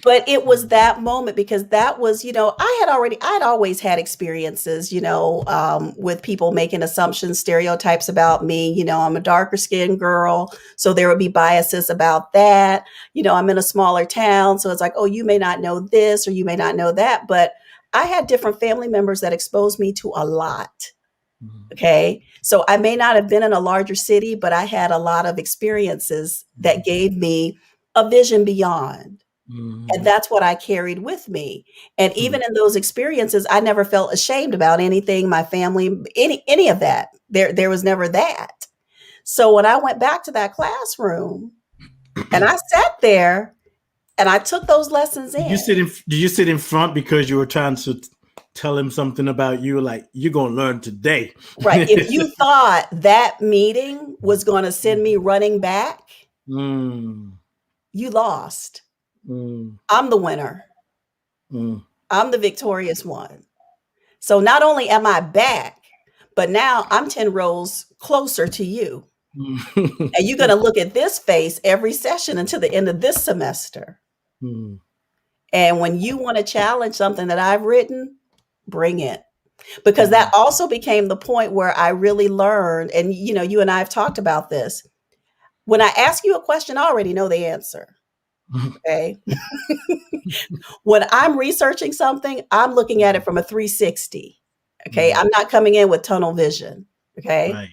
C: But it was that moment, because that was, I'd always had experiences, with people making assumptions, stereotypes about me. I'm a darker skinned girl, so there would be biases about that. I'm in a smaller town, so it's like, oh, you may not know this or you may not know that. But I had different family members that exposed me to a lot. Okay. So I may not have been in a larger city, but I had a lot of experiences that gave me a vision beyond. And that's what I carried with me. And even in those experiences, I never felt ashamed about anything, my family, any of that. There was never that. So when I went back to that classroom and I sat there and I took those lessons in.
B: Did you sit in front because you were trying to tell him something about you, like, you're going to learn today?
C: Right. If you thought that meeting was going to send me running back, you lost. I'm the winner. I'm the victorious one. So not only am I back, but now I'm 10 rows closer to you. And you're going to look at this face every session until the end of this semester. And when you want to challenge something that I've written, bring it. Because that also became the point where I really learned, and you and I have talked about this. When I ask you a question, I already know the answer. Okay. When I'm researching something, I'm looking at it from a 360. Okay. I'm not coming in with tunnel vision. Okay.
B: Right.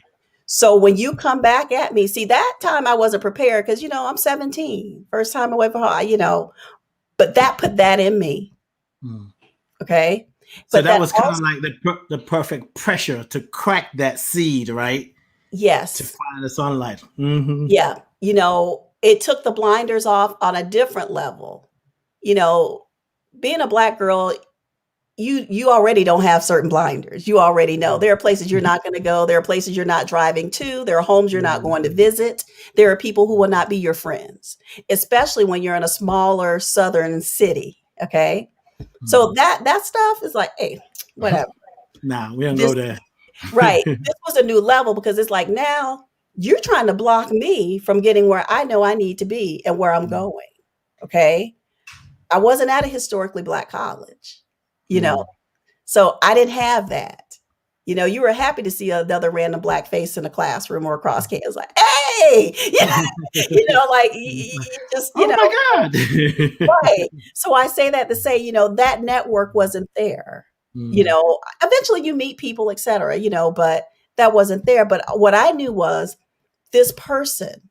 C: So when you come back at me, see, that time I wasn't prepared because, I'm 17, first time away from home, but that put that in me. Okay.
B: So
C: But
B: that was kind of like the perfect pressure to crack that seed, right?
C: Yes.
B: To find the sunlight.
C: Yeah. It took the blinders off on a different level. Being a Black girl, you already don't have certain blinders. You already know there are places you're not going to go. There are places you're not driving to. There are homes you're not going to visit. There are people who will not be your friends, especially when you're in a smaller southern city. Okay. So that stuff is like, hey, whatever.
B: Nah, we don't go there.
C: Right. This was a new level, because it's like, now you're trying to block me from getting where I know I need to be and where I'm going. Okay. I wasn't at a historically Black college, so I didn't have that. You were happy to see another random Black face in a classroom or across campus, like, hey, like you just,
B: oh my God.
C: Right. So I say that to say, that network wasn't there. Eventually you meet people, et cetera, but that wasn't there. But what I knew was this person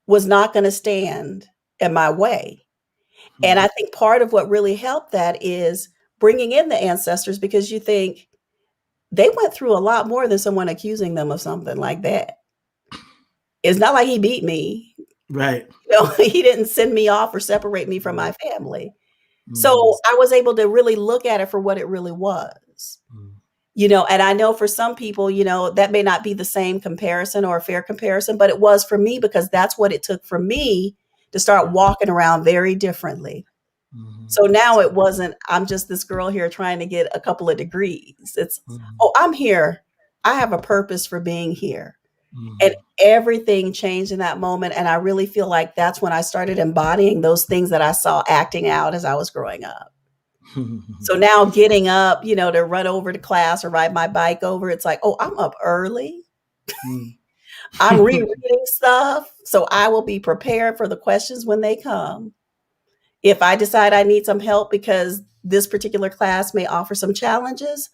C: was not going to stand in my way. And I think part of what really helped that is bringing in the ancestors, because you think they went through a lot more than someone accusing them of something like that. It's not like he beat me.
B: Right.
C: He didn't send me off or separate me from my family. So I was able to really look at it for what it really was. And I know for some people, that may not be the same comparison or a fair comparison, but it was for me, because that's what it took for me to start walking around very differently. So now it wasn't, I'm just this girl here trying to get a couple of degrees. It's, oh, I'm here. I have a purpose for being here. And everything changed in that moment. And I really feel like that's when I started embodying those things that I saw acting out as I was growing up. So now getting up, to run over to class or ride my bike over, it's like, oh, I'm up early. I'm rereading stuff, so I will be prepared for the questions when they come. If I decide I need some help because this particular class may offer some challenges,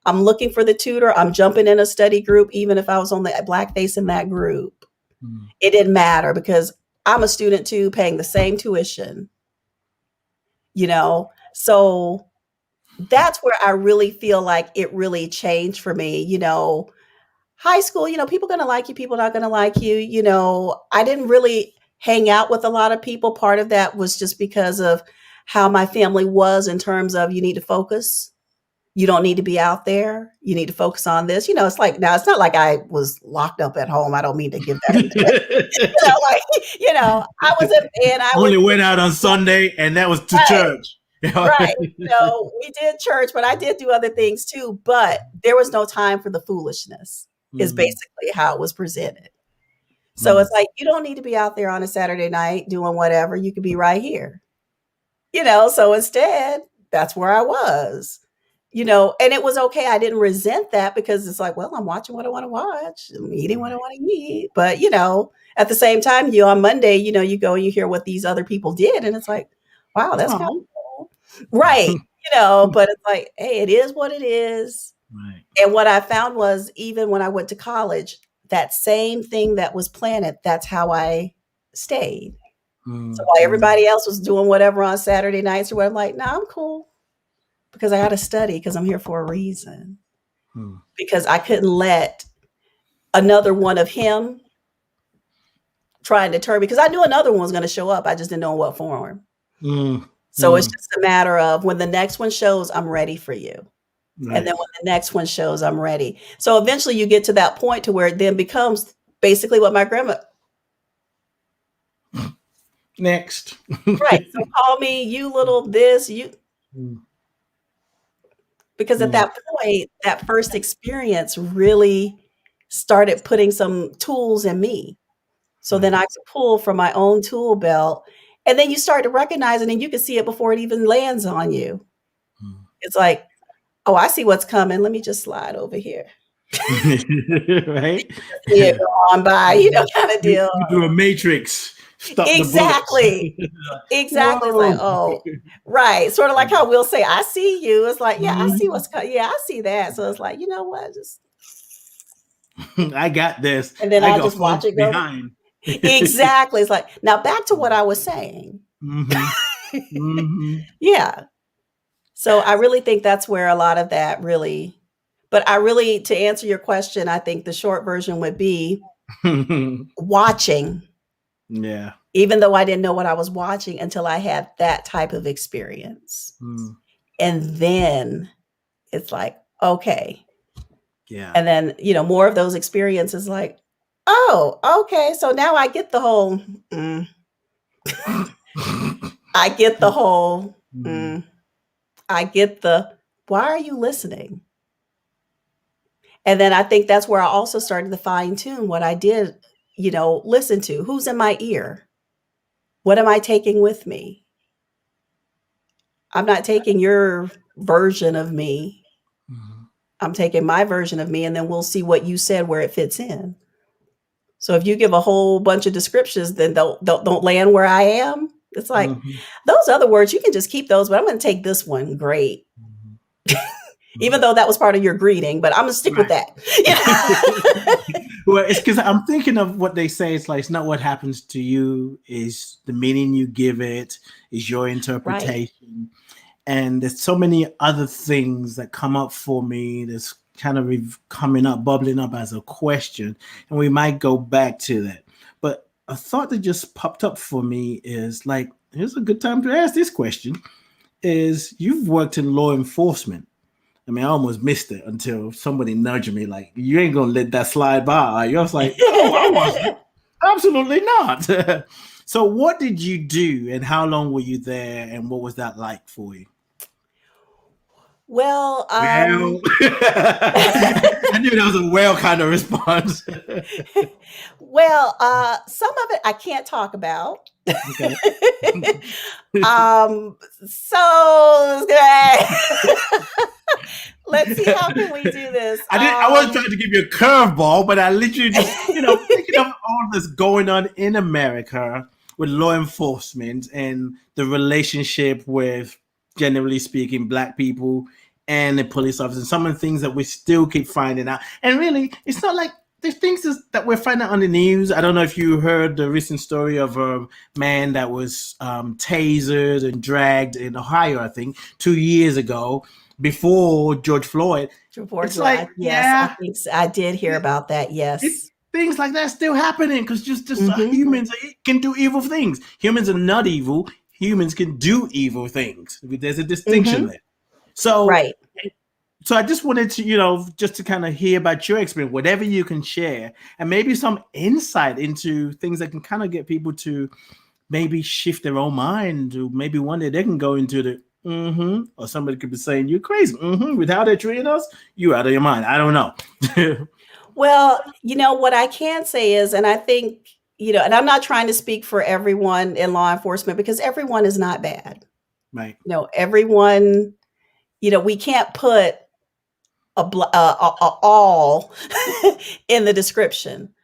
C: I'm looking for the tutor. I'm jumping in a study group, even if I was only a black face in that group. It didn't matter because I'm a student too, paying the same tuition. So that's where I really feel like it really changed for me. High school, people going to like you, people not going to like you. I didn't really hang out with a lot of people. Part of that was just because of how my family was in terms of you need to focus. You don't need to be out there. You need to focus on this. It's like, now it's not like I was locked up at home. I don't mean to give that. I was and I
B: only went out on Sunday and that was to church.
C: Right. We did church, but I did do other things too. But there was no time for the foolishness, is basically how it was presented. So it's like, you don't need to be out there on a Saturday night doing whatever. You could be right here. So instead, that's where I was. And it was okay. I didn't resent that because it's like, well, I'm watching what I want to watch. I'm eating what I want to eat. But, at the same time, on Monday, you go and you hear what these other people did. And it's like, wow, that's kind of cool. Right. But it's like, hey, it is what it is.
B: Right.
C: And what I found was even when I went to college, that same thing that was planted, that's how I stayed. So while everybody else was doing whatever on Saturday nights or what, I'm like, nah, I'm cool. Because I got to study because I'm here for a reason. Because I couldn't let another one of him try and deter me because I knew another one was going to show up. I just didn't know in what form. So it's just a matter of when the next one shows, I'm ready for you. Right. And then when the next one shows, I'm ready. So eventually you get to that point to where it then becomes basically what my grandma.
B: Next.
C: Right. So call me you little this, you. Because at that point, that first experience really started putting some tools in me. So then I could pull from my own tool belt. And then you start to recognize it and you can see it before it even lands on you. It's like, oh, I see what's coming. Let me just slide over here.
B: Right?
C: Yeah, go on by, kind of deal.
B: You do a matrix. Stop
C: exactly. Exactly. It's like, oh, right. Sort of like how we'll say, I see you. It's like, yeah, I see what's coming. Yeah, I see that. So it's like, you know what? Just
B: I got this.
C: And then I just watch it go behind. Exactly. It's like, now back to what I was saying. Yeah. So I really think that's where a lot of that really, but to answer your question, I think the short version would be watching.
B: Yeah.
C: Even though I didn't know what I was watching until I had that type of experience. And then it's like, okay.
B: Yeah.
C: And then, more of those experiences like, oh, okay. So now I get the whole, I get the whole, I get the, why are you listening? And then I think that's where I also started to fine tune what I did, listen to. Who's in my ear? What am I taking with me? I'm not taking your version of me. I'm taking my version of me, and then we'll see what you said where it fits in. So if you give a whole bunch of descriptions, then don't land where I am. It's like those other words, you can just keep those, but I'm going to take this one. Great. Even though that was part of your greeting, but I'm going to stick with that.
B: Well, it's because I'm thinking of what they say. It's like, it's not what happens to you, is the meaning you give it, is your interpretation. Right. And there's so many other things that come up for me that's kind of bubbling up as a question. And we might go back to that. But a thought that just popped up for me is like, here's a good time to ask this question, is you've worked in law enforcement. I mean, I almost missed it until somebody nudged me like, you ain't going to let that slide by. I was like, no, I wasn't. Absolutely not. So what did you do and how long were you there and what was that like for you?
C: Well,
B: Well, I knew that was a well kind of response.
C: well, some of it I can't talk about.
B: Okay.
C: So let's see, how can we do this?
B: I wasn't trying to give you a curveball, but I literally just, thinking of all this going on in America with law enforcement and the relationship with, generally speaking, black people and the police officers, some of the things that we still keep finding out. And really, it's not like there's things that we're finding out on the news. I don't know if you heard the recent story of a man that was tasered and dragged in Ohio, I think, 2 years ago before George Floyd. It's like,
C: yes,
B: yeah,
C: I think I did hear about that. Yes.
B: things like that still happening because just
C: Mhm.
B: humans can do evil things. Humans are not evil. Humans can do evil things. There's a distinction there. So,
C: Right.
B: so I just wanted to, just to kind of hear about your experience, whatever you can share, and maybe some insight into things that can kind of get people to maybe shift their own mind, or maybe one day they can go into the or somebody could be saying you're crazy with how they're treating us. You out of your mind. I don't know.
C: Well, what I can say is, and I think, and I'm not trying to speak for everyone in law enforcement because everyone is not bad.
B: Right.
C: Everyone, we can't put all in the description.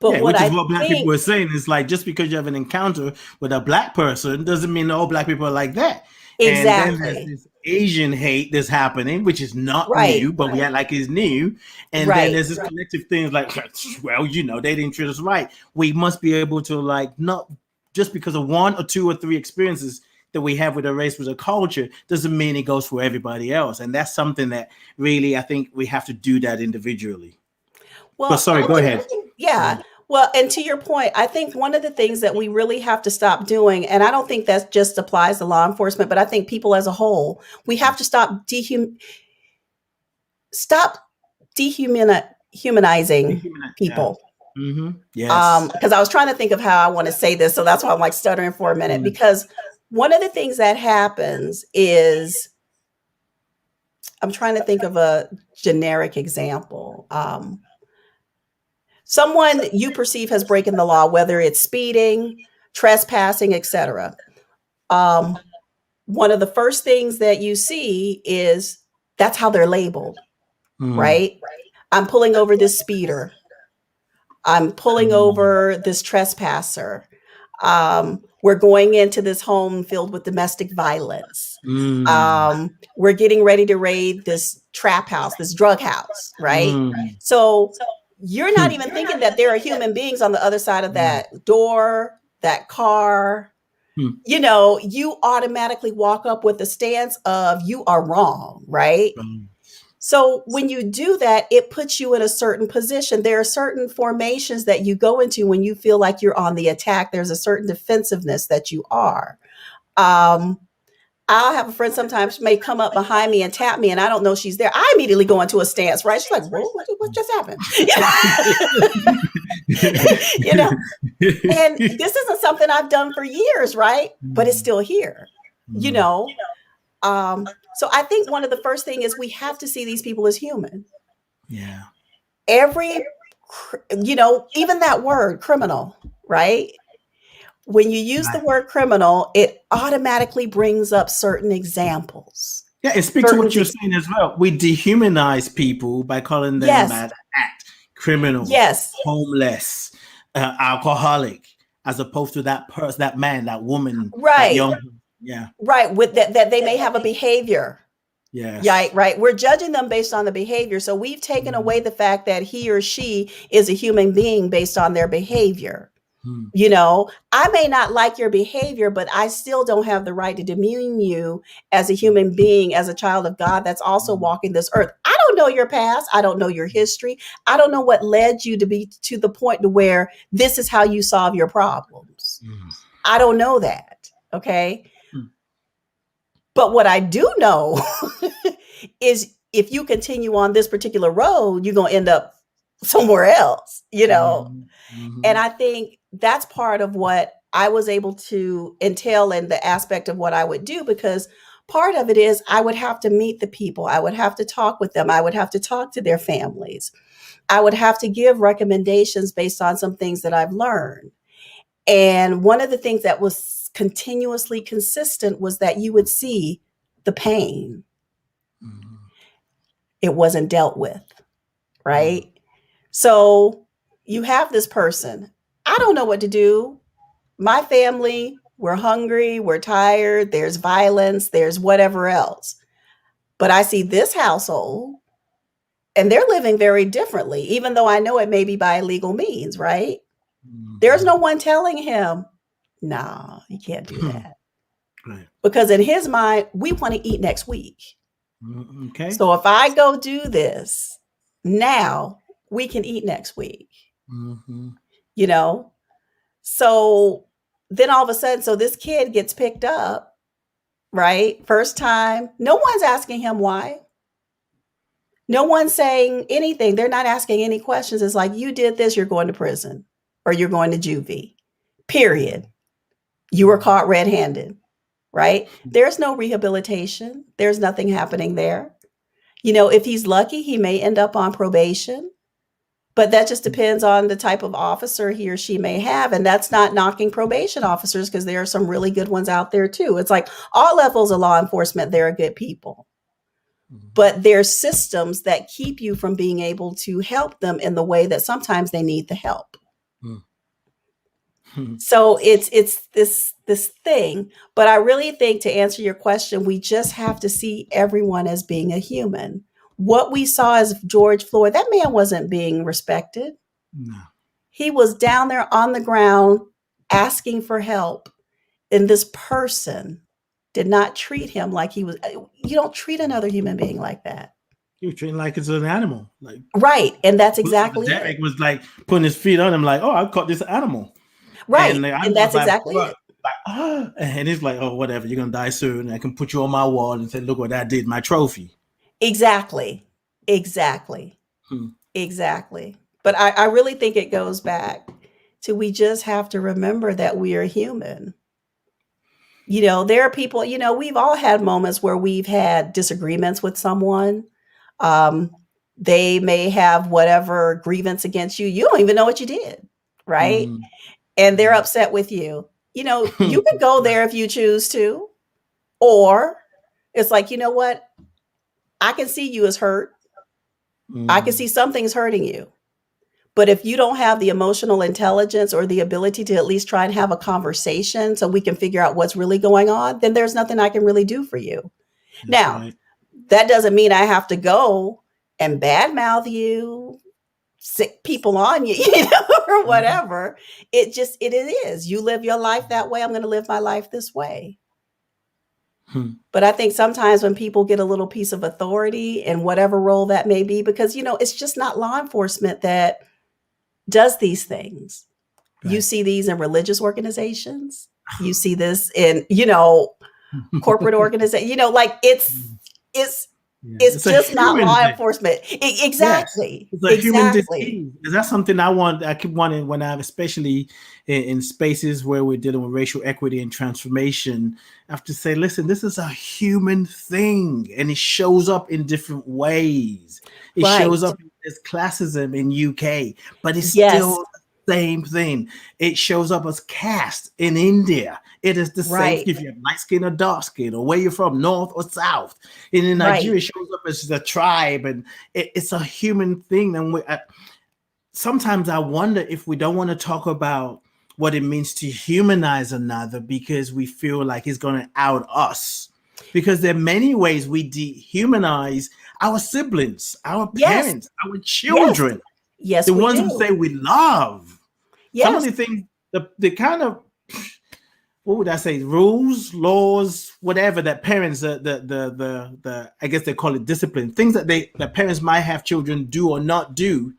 C: But
B: Yeah,
C: what
B: which is
C: I
B: what black people
C: think,
B: were saying. Is like, just because you have an encounter with a black person doesn't mean all black people are like that. And then there's
C: exactly,
B: this Asian hate that's happening, which is not
C: right,
B: new, but we act like it's new. And then
C: right.
B: there's this collective thing like, well, they didn't treat us right. We must be able to, like, not just because of one or two or three experiences that we have with a race, with a culture, doesn't mean it goes for everybody else. And that's something that really, I think we have to do that individually. But
C: Well,
B: sorry, go ahead.
C: yeah. Well, and to your point, I think one of the things that we really have to stop doing, and I don't think that just applies to law enforcement, but I think people as a whole, we have to stop dehumanizing people.
B: Mm-hmm. Yes.
C: Because I was trying to think of how I want to say this, so that's why I'm like stuttering for a minute. Because one of the things that happens is, I'm trying to think of a generic example. Someone you perceive has broken the law, whether it's speeding, trespassing, etc. One of the first things that you see is that's how they're labeled, right? I'm pulling over this speeder. I'm pulling over this trespasser. We're going into this home filled with domestic violence. We're getting ready to raid this trap house, this drug house, right? So you're not even thinking that there are human beings on the other side of that door, that car. You automatically walk up with a stance of you are wrong, right? So when you do that, it puts you in a certain position. There are certain formations that you go into when you feel like you're on the attack. There's a certain defensiveness that you are. I'll have a friend sometimes may come up behind me and tap me, and I don't know she's there. I immediately go into a stance, right? She's like, "Whoa, what just happened?" And this isn't something I've done for years, right? But it's still here, So I think one of the first thing is we have to see these people as human.
B: Yeah.
C: Even that word criminal, right? When you use the word criminal, it automatically brings up certain examples.
B: Yeah, it speaks to what you're saying as well. We dehumanize people by calling them bad act, criminal, homeless, alcoholic, as opposed to that person, that man, that woman,
C: right?
B: That young, yeah,
C: right. With that they may have a behavior.
B: Yes.
C: Right. We're judging them based on the behavior. So we've taken away the fact that he or she is a human being based on their behavior. I may not like your behavior, but I still don't have the right to demean you as a human being, as a child of God that's also walking this earth. I don't know your past. I don't know your history. I don't know what led you to be to the point to where this is how you solve your problems. I don't know that. Okay. But what I do know is if you continue on this particular road, you're going to end up somewhere else, And I think that's part of what I was able to entail in the aspect of what I would do, because part of it is I would have to meet the people. I would have to talk with them. I would have to talk to their families. I would have to give recommendations based on some things that I've learned. And one of the things that was continuously consistent was that you would see the pain.
B: Mhm.
C: It wasn't dealt with, right?
B: Mhm.
C: So you have this person. I don't know what to do. My family, we're hungry, we're tired, there's violence, there's whatever else. But I see this household and they're living very differently, even though I know it may be by illegal means, right? There's
B: Mhm.
C: no one telling him, no, you can't do that.
B: Right.
C: Because in his mind, we want to eat next week.
B: Okay.
C: So if I go do this now, we can eat next week,
B: Mhm.
C: you know? So then all of a sudden, so this kid gets picked up, right? First time. No one's asking him why. No one's saying anything. They're not asking any questions. It's like, you did this, you're going to prison or you're going to juvie, period. You were caught red handed, right? There's no rehabilitation. There's nothing happening there. If he's lucky, he may end up on probation, but that just depends on the type of officer he or she may have. And that's not knocking probation officers because there are some really good ones out there too. It's like all levels of law enforcement, there are good people, but there's systems that keep you from being able to help them in the way that sometimes they need the help. So it's this thing, but I really think, to answer your question, we just have to see everyone as being a human. What we saw as George Floyd, that man wasn't being respected.
B: No.
C: He was down there on the ground asking for help, and this person did not treat him like he was. You don't treat another human being like that.
B: He was treating like it's an animal. Like,
C: Right, and that's exactly
B: Derek
C: it.
B: was like putting his feet on him, like, "Oh, I caught this animal,"
C: Right,
B: and the
C: and
B: animal was
C: that's
B: like,
C: exactly
B: "What?"
C: it.
B: Like, and he's like, "Oh, whatever. You're gonna die soon. I can put you on my wall and say, look what I did, my trophy."
C: Exactly. Exactly.
B: Hmm.
C: Exactly. But I really think it goes back to, we just have to remember that we are human. There are people, we've all had moments where we've had disagreements with someone. Um, they may have whatever grievance against you. You don't even know what you did, right?
B: Mm.
C: And they're upset with you. You can go
B: Right.
C: there if you choose to, or it's like, you know what? I can see you as hurt. I can see something's hurting you. But if you don't have the emotional intelligence or the ability to at least try and have a conversation so we can figure out what's really going on, then there's nothing I can really do for you.
B: That's
C: Now,
B: right.
C: that doesn't mean I have to go and badmouth you, sick people on you, or
B: Mhm.
C: whatever. It is. You live your life that way. I'm going to live my life this way.
B: Hmm.
C: But I think sometimes when people get a little piece of authority in whatever role that may be, because, it's just not law enforcement that does these things. You
B: Right.
C: see these in religious organizations. You see this in, corporate organization, like it's
B: Yeah.
C: it's
B: It's a
C: just not
B: human
C: law
B: thing.
C: enforcement.
B: Yes,
C: Exactly.
B: it's a human
C: Exactly.
B: disease. Is that something I want? I keep wanting when I'm, especially in spaces where we're dealing with racial equity and transformation. I have to say, listen, this is a human thing, and it shows up in different ways. It
C: Right.
B: shows up as classism in UK, but it's
C: Yes.
B: still the same thing. It shows up as caste in India. It is the same
C: Right.
B: if you have light skin or dark skin, or where you're from, north or south. And in
C: Right.
B: Nigeria, it shows up as the tribe, and it's a human thing. And sometimes I wonder if we don't want to talk about what it means to humanize another because we feel like it's going to out us. Because there are many ways we dehumanize our siblings, our
C: Yes.
B: parents, our
C: Yes.
B: children,
C: Yes,
B: the
C: we
B: ones we
C: do.
B: say we love. Some of
C: Yes.
B: the things, the kind of, what would I say, rules, laws, whatever that parents, the I guess they call it discipline, things that parents might have children do or not do,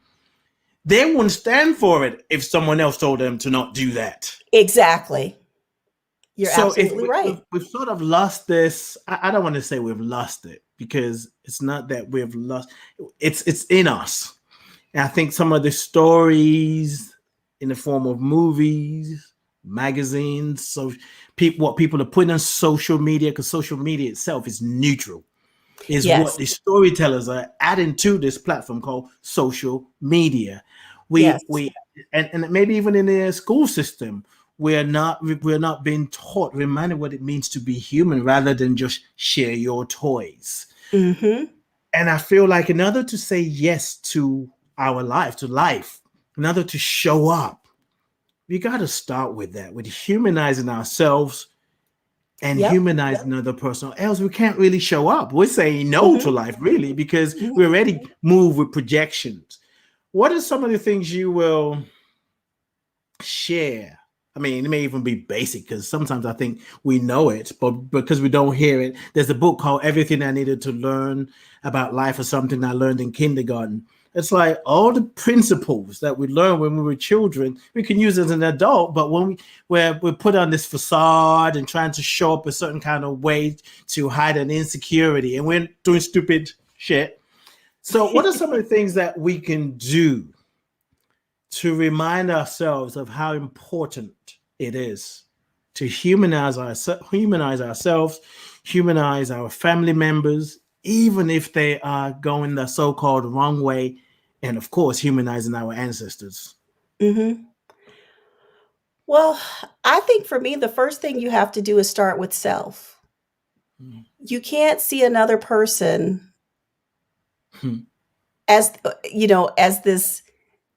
B: they wouldn't stand for it if someone else told them to not do that.
C: Exactly. You're
B: So if
C: absolutely right.
B: we've sort of lost this, I don't want to say we've lost it because it's not that we've lost. It's in us, and I think some of the stories in the form of movies, magazines, so what people are putting on social media, because social media itself is neutral, is what
C: Yes.
B: the storytellers are adding to this platform called social media.
C: Yes.
B: We and maybe even in the school system, we're not being taught, reminded what it means to be human rather than just share your toys.
C: Mm-hmm.
B: And I feel like in order to say yes to our life, in order to show up, we got to start with that, with humanizing ourselves and
C: Yep.
B: humanizing another person. Else we can't really show up. We're saying no to
C: Mm-hmm.
B: life, really, because
C: Mm-hmm.
B: we already move with projections. What are some of the things you will share? I mean, it may even be basic, because sometimes I think we know it, but because we don't hear it. There's a book called Everything I Needed to Learn About Life, or something I learned in kindergarten. It's like all the principles that we learned when we were children, we can use as an adult, but when we're put on this facade and trying to show up a certain kind of way to hide an insecurity, and we're doing stupid shit. So, what are some of the things that we can do to remind ourselves of how important it is to humanize ourselves, humanize our family members, even if they are going the so-called wrong way, and of course, humanizing our ancestors?
C: Mm-hmm. Well, I think for me, the first thing you have to do is start with self.
B: Mm.
C: You can't see another person
B: Hmm.
C: as as this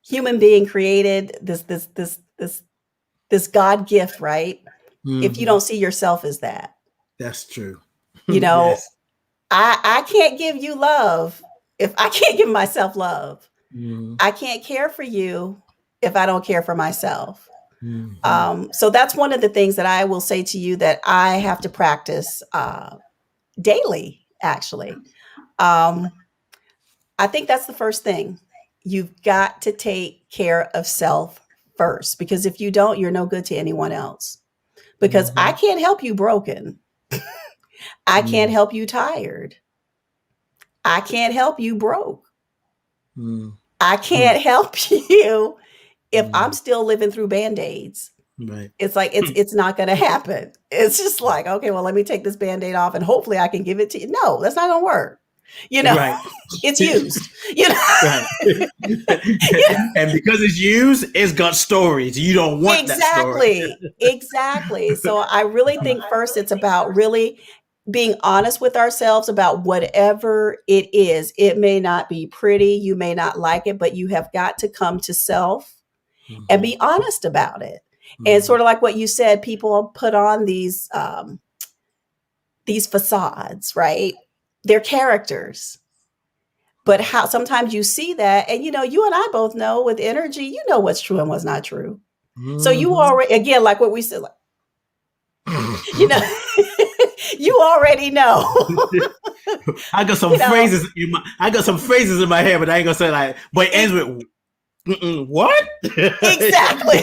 C: human being created, this God gift, right? If you
B: Mhm.
C: don't see yourself as that.
B: That's true.
C: You know,
B: Yes.
C: I can't give you love if I can't give myself love.
B: Mhm.
C: I can't care for you if I don't care for myself.
B: Mhm.
C: So that's one of the things that I will say to you that I have to practice daily, actually. Um, I think that's the first thing. You've got to take care of self first, because if you don't, you're no good to anyone else. Because I
B: Mhm.
C: can't help you broken. I can't
B: Mhm.
C: help you tired. I can't help you broke.
B: Mhm.
C: I can't help you if I'm
B: Mhm.
C: still living through band-aids.
B: Right.
C: It's like it's not going to happen. It's just like, okay, well, let me take this band-aid off and hopefully I can give it to you. No, that's not going to work. You know,
B: Right.
C: it's used. You know,
B: Right. And because it's used, it's got stories. You don't want that story.
C: exactly. Exactly. So I really think first it's about really being honest with ourselves about whatever it is. It may not be pretty, you may not like it, but you have got to come to self and
B: Mhm.
C: be honest about it. And
B: Mhm.
C: sort of like what you said, people put on these facades, right? They're characters. But
B: Right.
C: how sometimes you see that, and you and I both know with energy, you know what's true and what's not true. So you
B: Mhm.
C: already, again, like what we said, like, you know, you already know,
B: I got some
C: you know,
B: phrases in my head, but I ain't gonna say, like. But it ends
C: e-
B: with what?
C: exactly,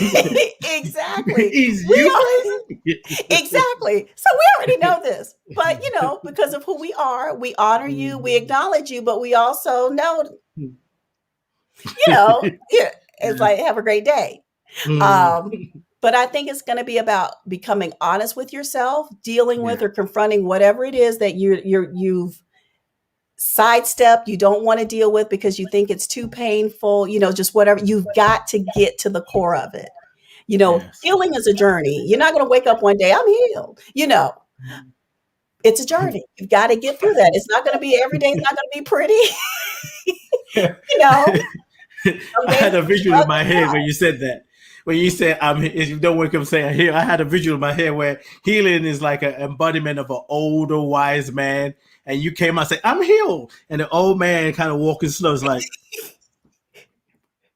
C: exactly.
B: Is
C: We
B: you
C: are
B: crazy?
C: exactly. So we already know this, but because of who we are, we honor you, we
B: Mhm.
C: acknowledge you, but we also know, yeah, it's
B: Yes.
C: like have a great day.
B: Mhm.
C: Um, but I think it's going to be about becoming honest with yourself, dealing with
B: Yeah.
C: or confronting whatever it is that you've sidestepped, you don't want to deal with because you think it's too painful, just whatever. You've got to get to the core of it.
B: Yes.
C: Healing is a journey. You're not going to wake up one day, I'm healed. It's a journey. You've got to get through that. It's not going to be every day, it's not going to be pretty. you know, some
B: I
C: days
B: had a
C: it's
B: visual in my
C: ugly
B: head when
C: cry.
B: you said that. When you said, if you don't wake up saying here, I had a visual in my head where healing is like an embodiment of an older wise man. And you came out and said, I'm healed. And the old man kind of walking slow is like,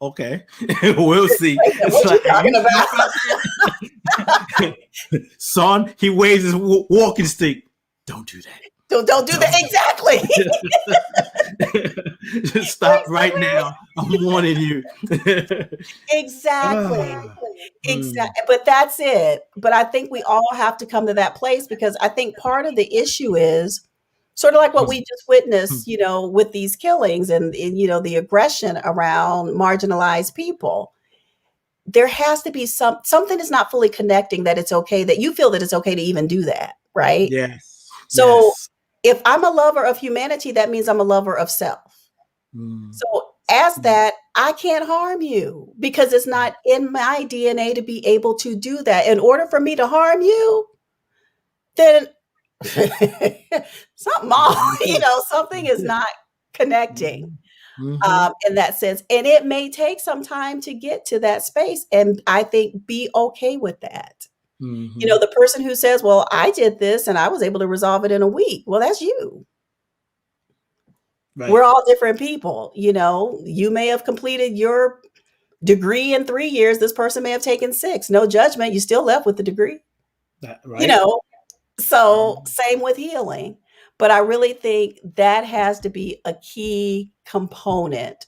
B: okay, we'll see. It's
C: What
B: like,
C: you
B: are you
C: talking
B: sure
C: about?
B: about that? Son, he waves his walking stick. Don't do that.
C: Don't do that.
B: Don't do
C: Exactly.
B: it. Stop right
C: Exactly.
B: now. I'm warning you.
C: Exactly.
B: Ah, mm,
C: Exactly. But that's it. But I think we all have to come to that place because I think part of the issue is sort of like what we
B: mm,
C: just witnessed,
B: mm,
C: with these killings and the aggression around marginalized people. there has to be something is not fully connecting, that it's okay, that you feel that it's okay to even do that, right?
B: Yes.
C: So
B: Yes.
C: if I'm a lover of humanity, that means I'm a lover of self.
B: Mm.
C: So as that, I can't harm you because it's not in my DNA to be able to do that. In order for me to harm you, then something wrong, something is not connecting
B: Mm-hmm.
C: in that sense. And it may take some time to get to that space. And I think be okay with that.
B: Mm-hmm.
C: The person who says, well, I did this and I was able to resolve it in a week. Well, that's you.
B: Right.
C: We're all different people. You may have completed your degree in 3 years. This person may have taken 6. No judgment. You still left with the degree, you
B: Right.
C: know? So same with healing. But I really think that has to be a key component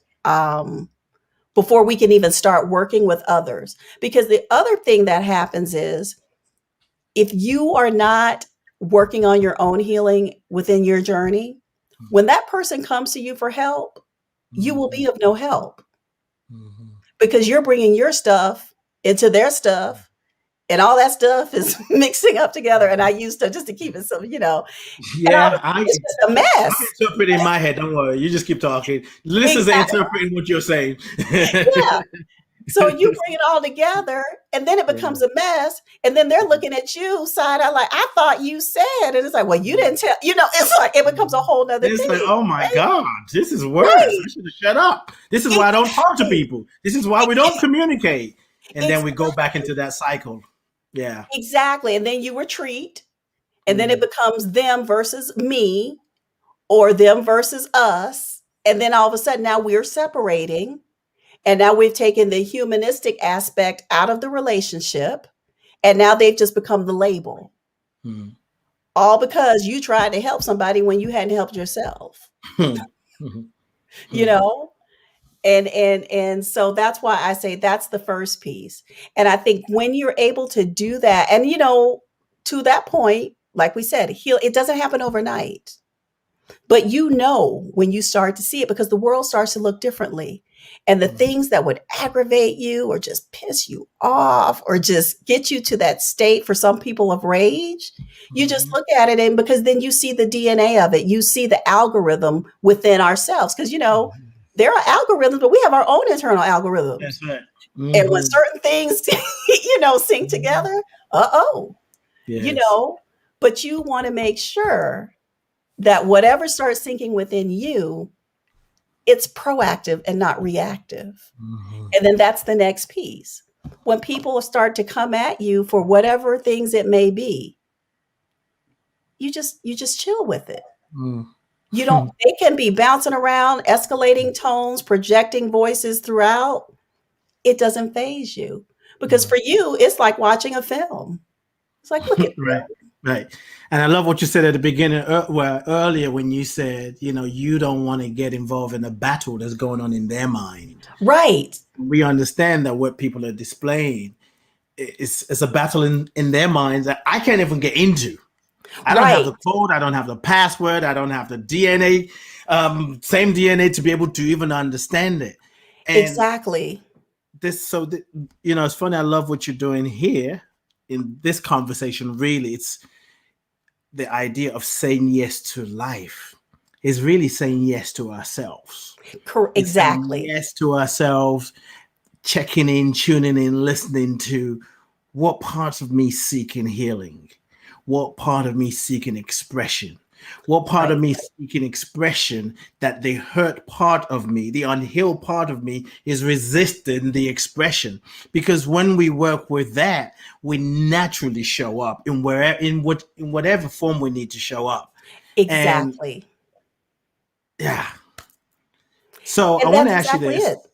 C: before we can even start working with others. Because the other thing that happens is if you are not working on your own healing within your journey, when that person comes to you for help, you will be of no help
B: Mm-hmm.
C: because you're bringing your stuff into their stuff and all that stuff is mixing up together. And I used to, just to keep it so, and all
B: Yeah,
C: it's just a
B: I'm
C: mess.
B: interpreting in my head. Don't worry. You just keep talking. Listeners are
C: Exactly.
B: interpreting what you're saying.
C: Yeah. So you bring it all together and then it
B: Yeah.
C: becomes a mess. And then they're looking at you side eye like, I thought you said. And it's like, well, you didn't tell, it's like it becomes a whole nother
B: It's like,
C: thing.
B: oh my
C: Right?
B: God, this is worse.
C: Right.
B: I should have shut up. This is why I don't talk to
C: Exactly.
B: people. This is why we don't communicate. And then we go back
C: Exactly.
B: into that cycle. Yeah.
C: Exactly. And then you retreat. And then it
B: Mm.
C: becomes them versus me or them versus us. And then all of a sudden now we're separating. And now we've taken the humanistic aspect out of the relationship. And now they've just become the label.
B: Mm.
C: All because you tried to help somebody when you hadn't helped yourself.
B: Mm. Mhm.
C: you
B: Mm.
C: know? And so that's why I say that's the first piece. And I think when you're able to do that, and to that point, like we said, heal, it doesn't happen overnight. But when you start to see it because the world starts to look differently. And the things that would aggravate you or just piss you off or just get you to that state for some people of rage, you just look at it and because then you see the DNA of it, you see the algorithm within ourselves. Because there are algorithms, but we have our own internal algorithms.
B: That's right.
C: And when
B: Mhm.
C: certain things, sync together,
B: Yes.
C: but you want to make sure that whatever starts sinking within you, it's proactive and not reactive.
B: Mhm.
C: And then that's the next piece. When people start to come at you for whatever things it may be, you just chill with it.
B: Mm.
C: They can be bouncing around, escalating tones, projecting voices throughout. It doesn't phase you because for you, it's like watching a film. It's like, look at
B: Right. Right. And I love what you said at the beginning, earlier when you said, you don't want to get involved in a battle that's going on in their mind.
C: right.
B: We understand that what people are displaying is a battle in their minds that I can't even get into. I don't have
C: Right.
B: the code. I don't have the password. I don't have the DNA, same DNA to be able to even understand it. And
C: Exactly.
B: it's funny. I love what you're doing here in this conversation. Really, it's the idea of saying yes to life. Is really saying yes to ourselves. It's saying
C: Exactly.
B: yes to ourselves, checking in, tuning in, listening to what parts of me seeking healing, what part of me seeking expression, what part
C: Right.
B: of me seeking expression that the hurt part of me, the unhealed part of me is resisting the expression. Because when we work with that, we naturally show up in whatever form we need to show up. And
C: Exactly.
B: yeah. So I
C: And
B: want to
C: that's
B: ask you
C: exactly
B: this.
C: it.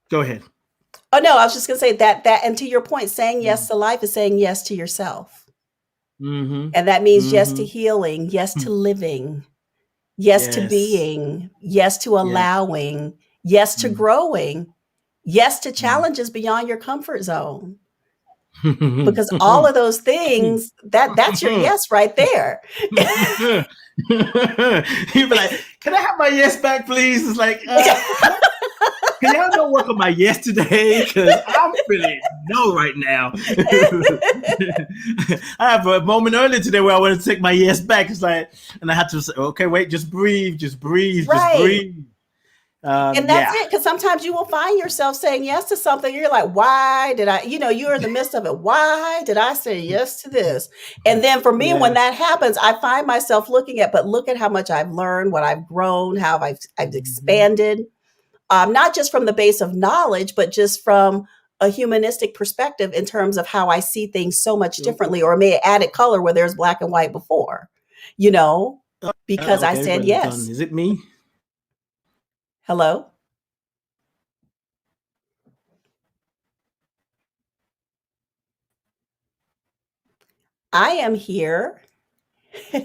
B: Go ahead.
C: Oh no, I was just gonna say that and to your point, saying yes to life is saying yes to yourself.
B: Mm-hmm.
C: And that means yes to
B: Mm-hmm.
C: healing, yes to living, yes to
B: Yes.
C: being, yes to
B: Yes.
C: allowing, yes to growing, yes to
B: Mm.
C: challenges beyond your comfort zone. Because all of those things, that's your yes right there.
B: He'd be like, "Can I have my yes back, please?" It's like, Can y'all not work on my yesterday? Because I'm feeling no right now. I have a moment earlier today where I want to take my yes back. It's like, and I had to say, okay, wait, just breathe, just breathe, just
C: Right.
B: breathe.
C: And that's
B: Yeah.
C: it. Because sometimes you will find yourself saying yes to something. You're like, why did I, you're in the midst of it. Why did I say yes to this? And then for me, when
B: Yes.
C: that happens, I find myself looking at, but look at how much I've learned, what I've grown, how I've
B: Mhm.
C: expanded, not just from the base of knowledge, but just from a humanistic perspective in terms of how I see things so much differently, or may add added color where there's black and white before, you know, because I
B: Okay,
C: said
B: everybody's gone.
C: yes.
B: Is it me?
C: Hello? I am here. I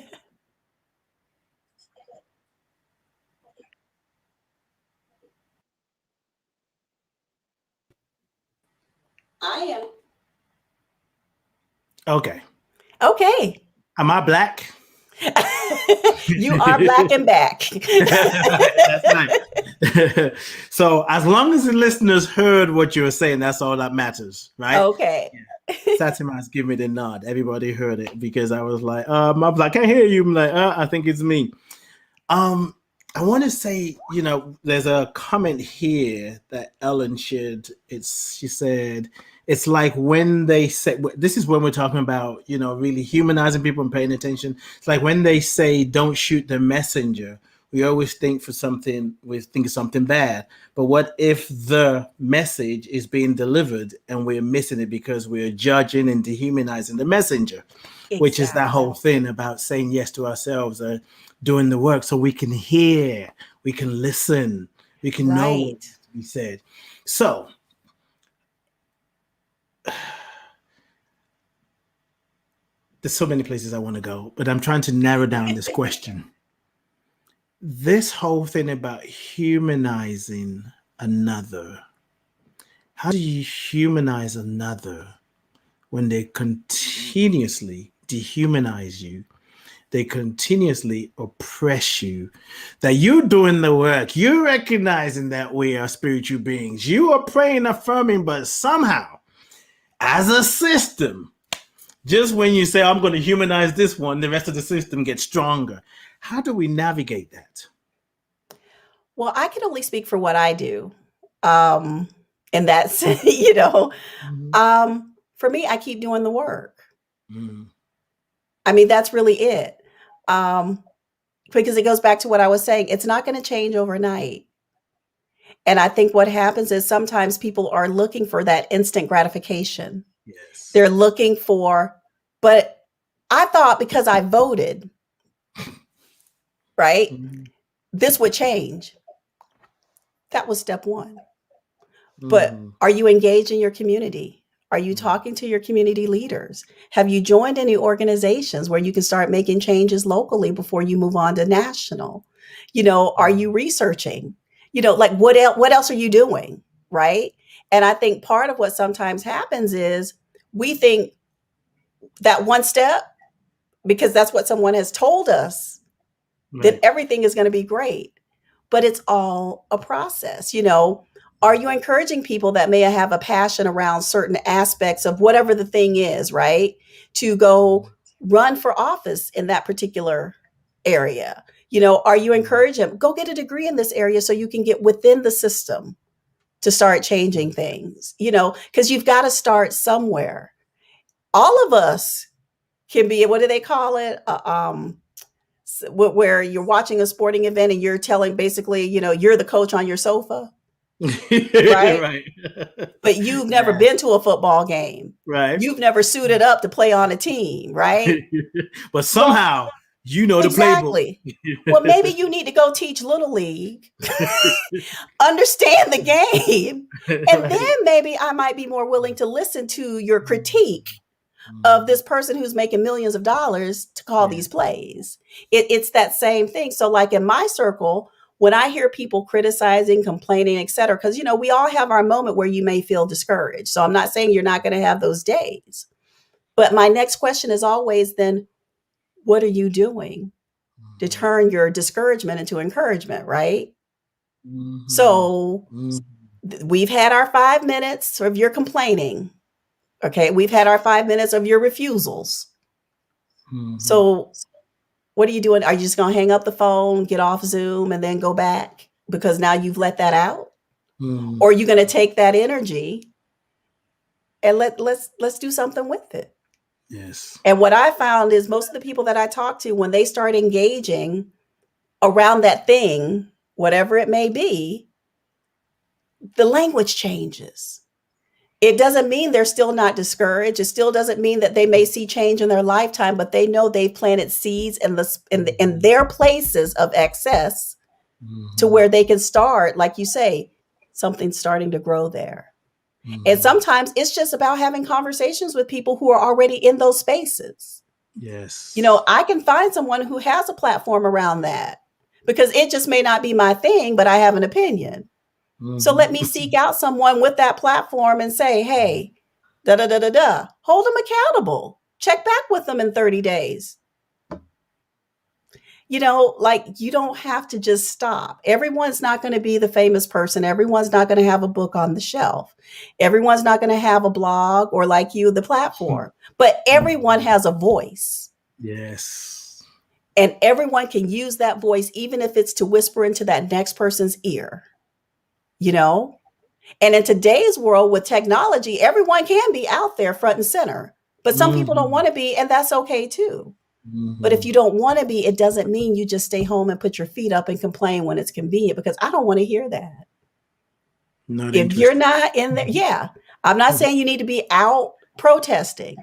C: am.
B: Okay.
C: Okay.
B: Am I black?
C: You are black and back.
B: That's right. So as long as the listeners heard what you were saying, that's all that matters, right?
C: Okay.
B: Satima's give me the nod. Everybody heard it because I was like, I was like, I can't hear you. I'm like, I think it's me. Um, I want to say, there's a comment here that Ellen shared. She said, it's like when they say, this is when we're talking about, really humanizing people and paying attention. It's like when they say, don't shoot the messenger. We always think we think of something bad. But what if the message is being delivered and we're missing it because we're judging and dehumanizing the messenger? Which is that
C: Exactly.
B: whole thing about saying yes to ourselves, doing the work so we can hear, we can listen, we can know what
C: Right.
B: we said. So there's so many places I want to go, but I'm trying to narrow down this question. This whole thing about humanizing another. How do you humanize another when they continuously dehumanize you? They continuously oppress you, that you're doing the work, you're recognizing that we are spiritual beings, you are praying, affirming, but somehow, as a system, just when you say, I'm going to humanize this one, the rest of the system gets stronger. How do we navigate that?
C: Well, I can only speak for what I do. Um, and that's, you know,
B: Mhm.
C: for me, I keep doing the work.
B: Mhm.
C: I mean, that's really it. Um, because it goes back to what I was saying. It's not going to change overnight. And I think what happens is sometimes people are looking for that instant gratification.
B: Yes.
C: They're looking for, but I thought because I voted, right,
B: Mhm.
C: this would change. That was step one. But
B: Mhm.
C: are you engaged in your community? Are you
B: Mhm.
C: talking to your community leaders? Have you joined any organizations where you can start making changes locally before you move on to national? Are you researching? Like what else are you doing? Right? And I think part of what sometimes happens is we think that one step, because that's what someone has told us, that
B: Right.
C: everything is going to be great. But it's all a process. Are you encouraging people that may have a passion around certain aspects of whatever the thing is, right? To go run for office in that particular area. Are you encouraging them, go get a degree in this area so you can get within the system to start changing things, because you've got to start somewhere. All of us can be, what do they call it? Where you're watching a sporting event and you're telling, basically, you're the coach on your sofa, right?
B: Right.
C: But you've never
B: Yeah.
C: been to a football game.
B: Right.
C: You've never suited up to play on a team, right?
B: But
C: Well,
B: somehow you know the playbook.
C: exactly. Well, maybe you need to go teach Little League, understand the game, and then
B: Right.
C: maybe I might be more willing to listen to your critique of this person who's making millions of dollars to call
B: Yeah.
C: these plays. It's that same thing. So, like in my circle, when I hear people criticizing, complaining, et cetera, because we all have our moment where you may feel discouraged. So I'm not saying you're not going to have those days. But my next question is always, then what are you doing to turn your discouragement into encouragement, right? So
B: Mhm.
C: we've had our 5 minutes of your complaining. Okay. We've had our 5 minutes of your refusals.
B: Mhm.
C: So what are you doing? Are you just going to hang up the phone, get off Zoom, and then go back because now you've let that out?
B: Mhm.
C: Or are you going to take that energy and let's do something with it?
B: Yes.
C: And what I found is most of the people that I talk to, when they start engaging around that thing, whatever it may be, the language changes. It doesn't mean they're still not discouraged. It still doesn't mean that they may see change in their lifetime, but they know they've planted seeds in their places of excess to
B: Mhm.
C: where they can start, like you say, something's starting to grow there. And
B: Mhm.
C: sometimes it's just about having conversations with people who are already in those spaces.
B: Yes.
C: I can find someone who has a platform around that because it just may not be my thing, but I have an opinion. So let
B: Mhm.
C: me seek out someone with that platform and say, hey, da da da da da, hold them accountable. Check back with them in 30 days. Like you don't have to just stop. Everyone's not going to be the famous person. Everyone's not going to have a book on the shelf. Everyone's not going to have a blog or, like you, the platform. But everyone
B: Mhm.
C: has a voice.
B: Yes.
C: And everyone can use that voice, even if it's to whisper into that next person's ear, you know? And in today's world with technology, everyone can be out there front and center. But some people don't
B: Mhm.
C: want to be, and that's okay too. But if
B: Mhm.
C: you don't want to be, it doesn't mean you just stay home and put your feet up and complain when it's convenient, because I don't want to hear that.
B: Not
C: If you're
B: interested.
C: not in there, yeah, I'm not saying you need to be out protesting,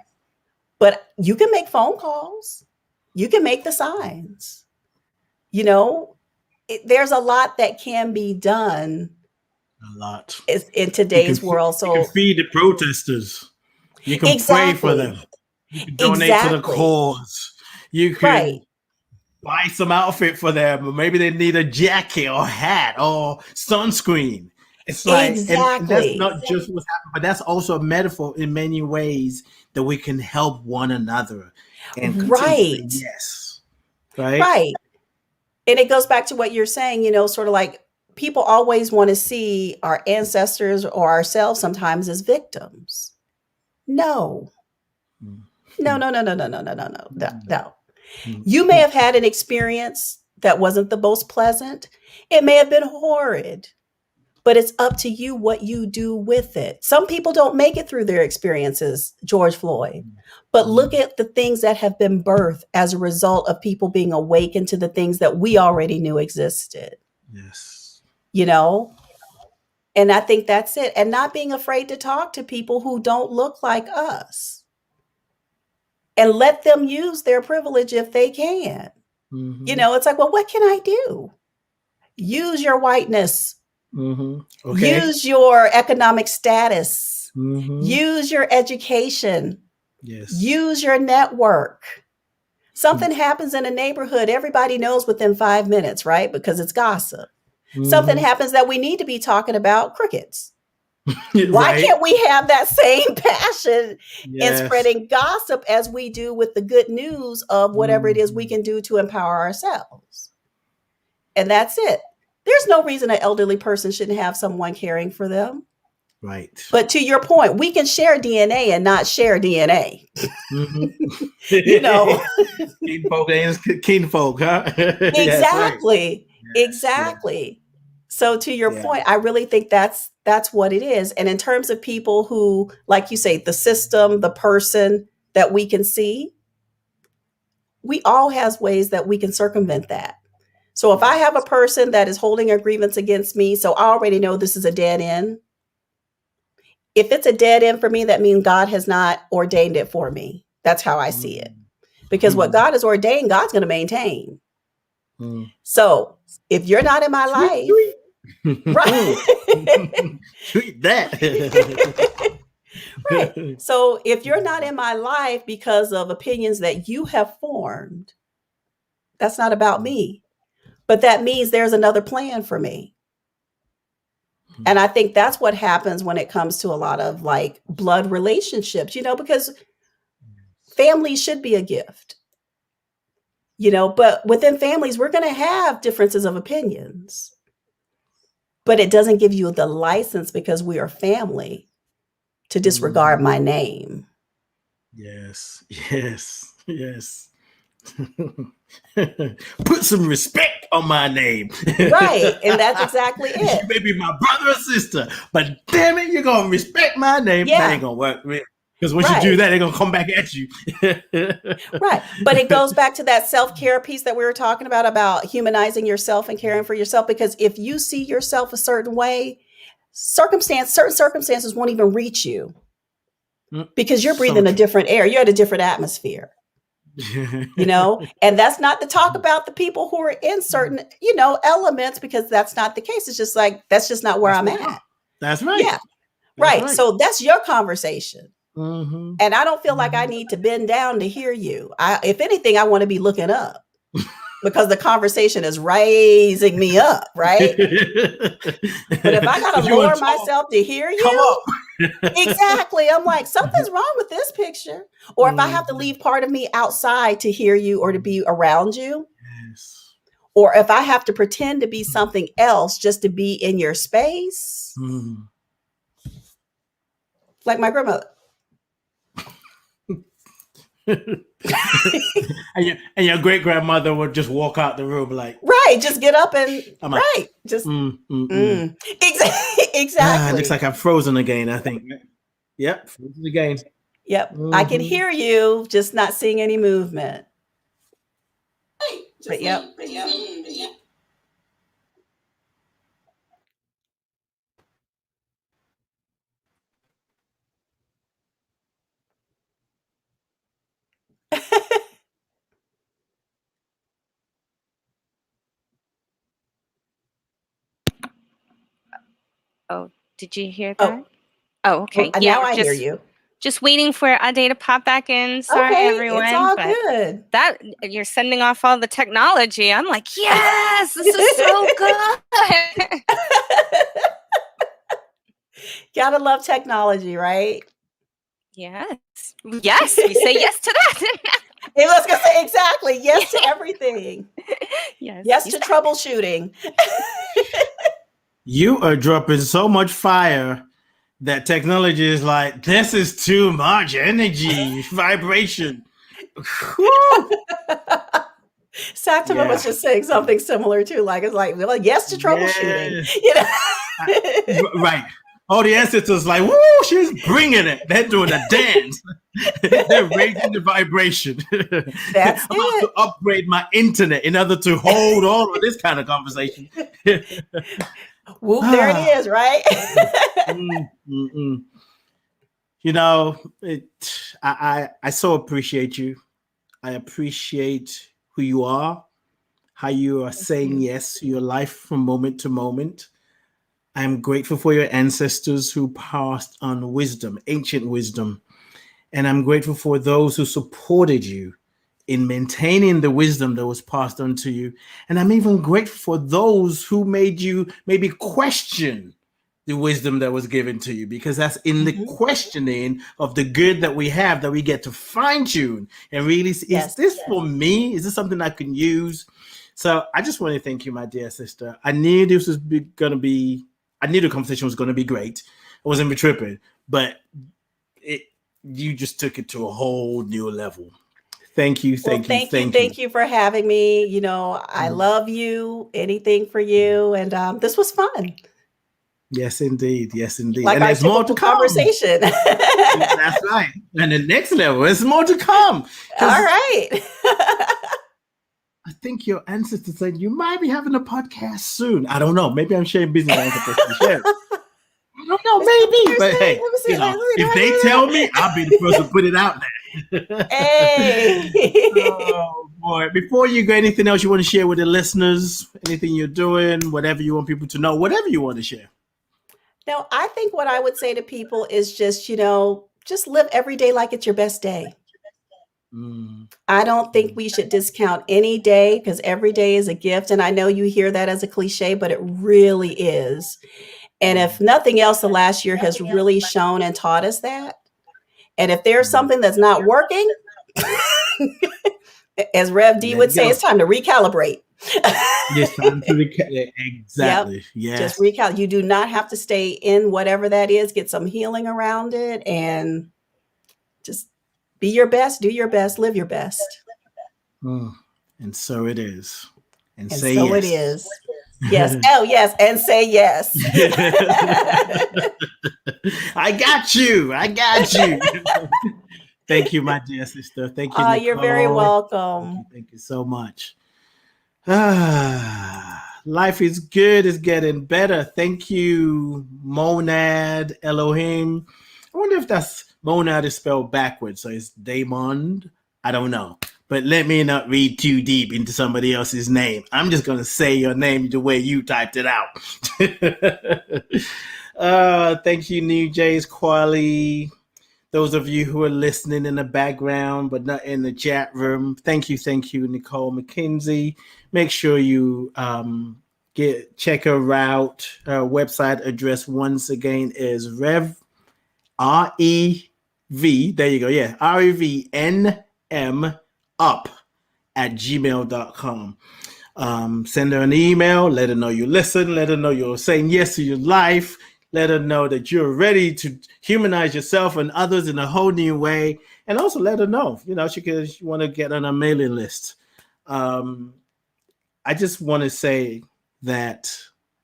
C: but you can make phone calls. You can make the signs. You know, there's a lot that can be done
B: A lot.
C: in
B: You can
C: today's world.
B: you can
C: So,
B: feed the protesters. You can pray for them.
C: exactly,
B: You can donate to the
C: exactly,
B: cause. You
C: right,
B: can buy some outfit for them, or maybe they need a jacket or hat or sunscreen. It's like, and that's
C: exactly,
B: not just what's happening, but that's also a metaphor in many ways that we can help one another and continue to say
C: right,
B: yes. Right?
C: right. And it goes back to what you're saying, sort of like people always want to see our ancestors or ourselves sometimes as victims. No, no,
B: Mhm.
C: no, no, no, no, no, no, no, no, no,
B: Mhm.
C: no. You may have had an experience that wasn't the most pleasant. It may have been horrid, but it's up to you what you do with it. Some people don't make it through their experiences, George Floyd, but look
B: Mhm.
C: at the things that have been birthed as a result of people being awakened to the things that we already knew existed,
B: Yes.
C: you know? And I think that's it. And not being afraid to talk to people who don't look like us and let them use their privilege if they can.
B: Mhm.
C: It's like, well, what can I do? Use your whiteness.
B: Mhm. Okay.
C: Use your economic status.
B: Mhm.
C: Use your education.
B: Yes.
C: Use your network. Something happens in a neighborhood, everybody knows within 5 minutes, right? Because it's gossip. Something
B: Mhm.
C: happens that we need to be talking about, crickets. Why
B: Right?
C: can't we have that same passion in
B: Yes.
C: spreading gossip as we do with the good news of whatever it is we
B: Mhm.
C: can do to empower ourselves? And that's it. There's no reason an elderly person shouldn't have someone caring for them.
B: Right.
C: But to your point, we can share DNA and not share DNA.
B: Mhm.
C: You know,
B: Kinfolk ain't kinfolk, huh? Yes, right.
C: exactly.
B: Yes, yes,
C: Exactly. So to your
B: yeah.
C: point, I really think that's what it is. And in terms of people who, like you say, the system, the person that we can see, we all has ways that we can circumvent that. So if I
B: Yes.
C: have a person that is holding a grievance against me, so I already know this is a dead end. If it's a dead end for me, that means God has not ordained it for me. That's how I see it. Because what
B: Mhm.
C: God has ordained, God's going to maintain.
B: Mhm.
C: So if you're not in my
B: Sweet,
C: life,
B: sweet.
C: right?
B: Sweet that.
C: Right. So if you're not in my life because of opinions that you have formed, that's not about me. But that means there's another plan for me. And I think that's what happens when it comes to a lot of like blood relationships, because family should be a gift, but within families, we're going to have differences of opinions. but it doesn't give you the license because we are family to disregard my name.
B: Yes, yes, yes. Put some respect on my name.
C: Right. And that's exactly
B: You
C: it.
B: may be my brother or sister, but damn it, you're going to respect my name.
C: Yeah.
B: That ain't going to work. Because once
C: Right.
B: you do that, they're going to come back at you.
C: Right. But it goes back to that self-care piece that we were talking about humanizing yourself and caring for yourself. Because if you see yourself a certain way, certain circumstances won't even reach you because you're breathing a different air. You're at a different atmosphere. You know, and that's not to talk about the people who are in certain, you know, elements, because that's not the case. It's just like, that's just not where I'm at.
B: That's right.
C: Yeah. Right. So that's your conversation.
B: Mm-hmm.
C: And I don't feel like I need to bend down to hear you. If anything, I want to be looking up because the conversation is raising me up. Right. But if I got to lower myself to hear you,
B: come up.
C: Exactly. I'm like, something's wrong with this picture. Or if I have to leave part of me outside to hear you or to be around you.
B: Yes.
C: Or if I have to pretend to be something else just to be in your space. Like my grandmother.
B: and your great grandmother would just walk out the room like,
C: right, just get up and
B: like,
C: just
B: exactly.
C: Exactly.
B: It looks like I'm frozen again, I think. Yep, frozen again.
C: Yep. I can hear you, just not seeing any movement. But yep.
D: Oh, did you hear that? Oh, okay.
C: Well, now I hear you.
D: Just waiting for Ade to pop back in. Sorry, everyone.
C: It's all good.
D: That you're sending off all the technology. I'm like, yes, this is so good.
C: Gotta love technology, right?
D: Yes. Yes, we say yes to that.
C: I was gonna say exactly. Yes to everything. Yes to troubleshooting.
B: You are dropping so much fire that technology is like, this is too much energy, vibration.
C: Saktima was just saying something similar too. Like, it's like, well, yes to troubleshooting. You know?
B: Right. All the ancestors like, woo, she's bringing it. They're doing a dance. They're raising the vibration.
C: That's
B: I'm about to upgrade my internet in order to hold on with this kind of conversation.
C: Whoop, there it is, right?
B: You know, I so appreciate you. I appreciate who you are, how you are saying yes to your life from moment to moment. I'm grateful for your ancestors who passed on wisdom, ancient wisdom. And I'm grateful for those who supported you in maintaining the wisdom that was passed on to you. And I'm even grateful for those who made you maybe question the wisdom that was given to you, because that's in the questioning of the good that we have that we get to fine tune and really see, is this for me? Is this something I can use? So I just want to thank you, my dear sister. I knew this was going to be, I knew the conversation was going to be great. I wasn't tripping, but you just took it to a whole new level. Thank you. Thank
C: you for having me. You know, I love you, anything for you. And this was fun.
B: Yes, indeed. Yes, indeed.
C: Like,
B: and there's more to come.
C: Conversation.
B: That's right. And the next level, there's more to come.
C: All right.
B: I think your ancestor said you might be having a podcast soon. I don't know. Maybe I'm sharing business. I don't know. Maybe. But hey, you know, if they tell me, I'll be the person to put it out there.
C: Hey.
B: Oh, boy. Before you go, anything else you want to share with the listeners? Anything you're doing? Whatever you want people to know? Whatever you want to share.
C: No, I think what I would say to people is just, you know, just live every day like it's your best day. I don't think we should discount any day, because every day is a gift. And I know you hear that as a cliche, but it really is. And if nothing else, the last year has really shown and taught us that. And if there's something that's not working, As Rev D
B: Let
C: would
B: it
C: say,
B: go.
C: it's time to recalibrate.
B: It's time to exactly.
C: Just
B: Yes.
C: recalibrate. You do not have to stay in whatever that is. Get some healing around it and just be your best, do your best, live your best.
B: Mm. And so it is. And
C: And
B: say
C: so it
B: yes.
C: is. Yes. Oh, yes. And say yes.
B: I got you. I got you. Thank you, my dear sister. Thank you, Nicole.
C: You're very welcome.
B: Thank you so much. Life is good. It's getting better. Thank you, Monad Elohim. I wonder if that's Monad is spelled backwards. So it's Damond. I don't know. But let me not read too deep into somebody else's name. I'm just going to say your name the way you typed it out. Thank you, New Jays Quali. Those of you who are listening in the background but not in the chat room, thank you, Nicole Mckinzie. Make sure you check her out. Her website address once again is Rev R-E-V. There you go. Yeah, REVNM up at gmail.com. Send her an email. Let her know you listen. Let her know you're saying yes to your life. Let her know that you're ready to humanize yourself and others in a whole new way. And also let her know, she want to get on a mailing list. I just want to say that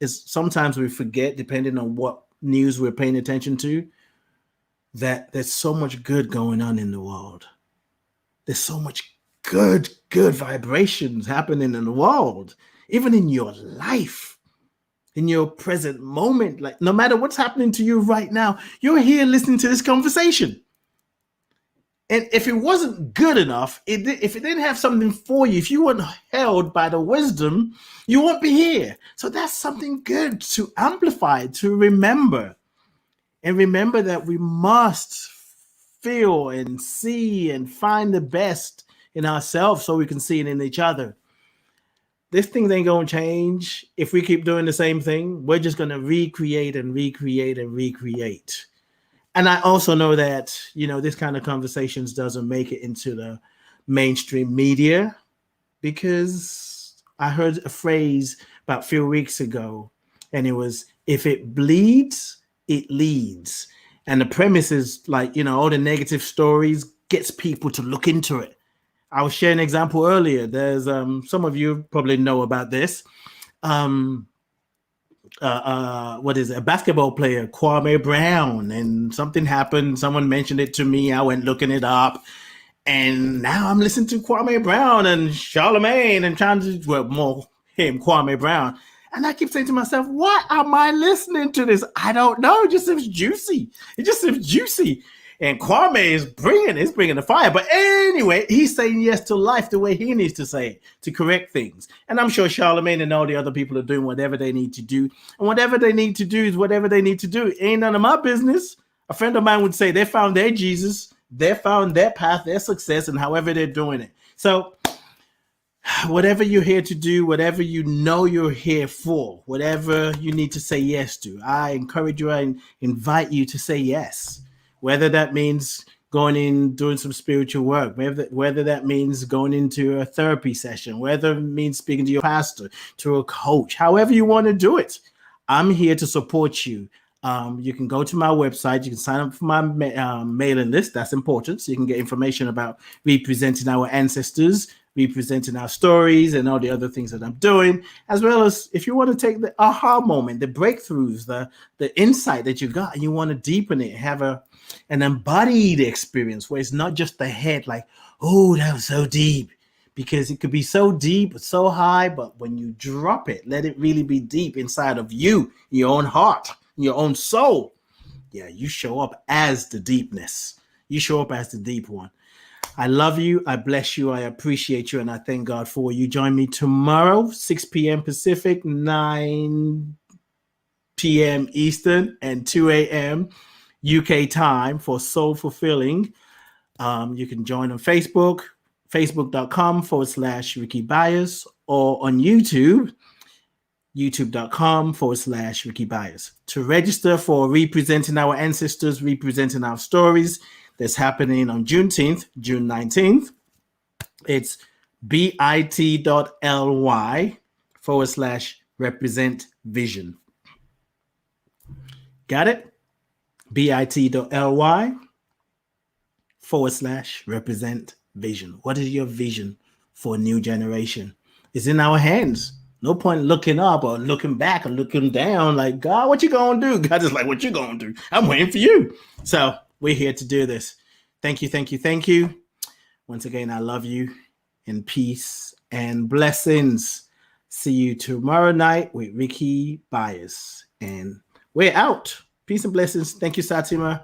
B: sometimes we forget, depending on what news we're paying attention to, that there's so much good going on in the world. There's so much good vibrations happening in the world, even in your life. In your present moment, like no matter what's happening to you right now, you're here listening to this conversation. And if it wasn't good enough, if it didn't have something for you, if you weren't held by the wisdom, you won't be here. So that's something good to amplify, to remember. And remember that we must feel and see and find the best in ourselves so we can see it in each other. This thing ain't going to change if we keep doing the same thing. We're just going to recreate and recreate and recreate. And I also know that, this kind of conversations doesn't make it into the mainstream media, because I heard a phrase about a few weeks ago, and it was, if it bleeds, it leads. And the premise is like, all the negative stories gets people to look into it. I was sharing an example earlier. There's some of you probably know about this. What is it? A basketball player, Kwame Brown, and something happened. Someone mentioned it to me. I went looking it up, and now I'm listening to Kwame Brown and Charlemagne and trying to, more him, Kwame Brown. And I keep saying to myself, why am I listening to this? I don't know. It just seems juicy. And Kwame is bringing the fire. But anyway, he's saying yes to life the way he needs to say it, to correct things. And I'm sure Charlemagne and all the other people are doing whatever they need to do. And whatever they need to do is whatever they need to do. It ain't none of my business. A friend of mine would say they found their Jesus, they found their path, their success, and however they're doing it. So whatever you're here to do, whatever you're here for, whatever you need to say yes to, I encourage you and invite you to say yes. Whether that means going in, doing some spiritual work, whether that means going into a therapy session, whether it means speaking to your pastor, to a coach, however you want to do it, I'm here to support you. You can go to my website. You can sign up for my mailing list. That's important. So you can get information about representing our ancestors, representing our stories, and all the other things that I'm doing, as well as if you want to take the aha moment, the breakthroughs, the insight that you got, and you want to deepen it, have an embodied experience where it's not just the head, like, oh, that was so deep, because it could be so deep, so high, but when you drop it, let it really be deep inside of you, your own heart, your own soul. Yeah, you show up as the deepness. You show up as the deep one. I love you. I bless you. I appreciate you. And I thank God for you. Join me tomorrow, 6 p.m. Pacific, 9 p.m. Eastern, and 2 a.m. UK time for Soul Fulfilling. You can join on Facebook, facebook.com/Ricky Byers, or on YouTube, youtube.com/Ricky Byers. To register for Representing Our Ancestors, Representing Our Stories, that's happening on June 19th. It's bit.ly/represent vision. Got it? bit.ly/represent vision. What is your vision for a new generation? It's in our hands. No point looking up or looking back or looking down like, God, what you gonna do? God is like, what you gonna do? I'm waiting for you. So we're here to do this. Thank you, thank you, thank you. Once again, I love you in peace and blessings. See you tomorrow night with Ricky Byers. And we're out. Peace and blessings. Thank you, Satima.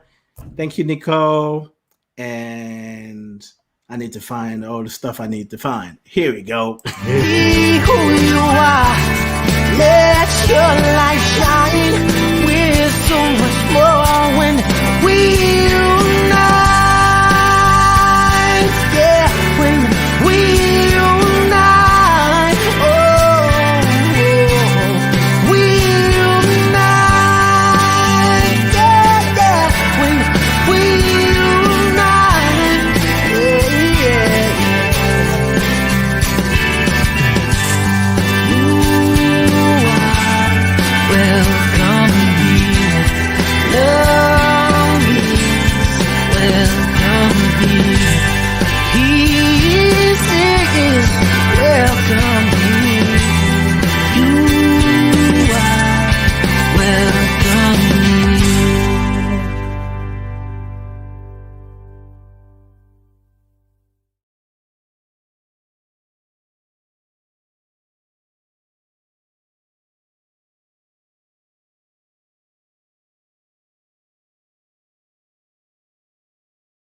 B: Thank you, Nicole. And I need to find all the stuff I need to find. Here we go.
A: Be who you are. Let your light shine. We're so much more when we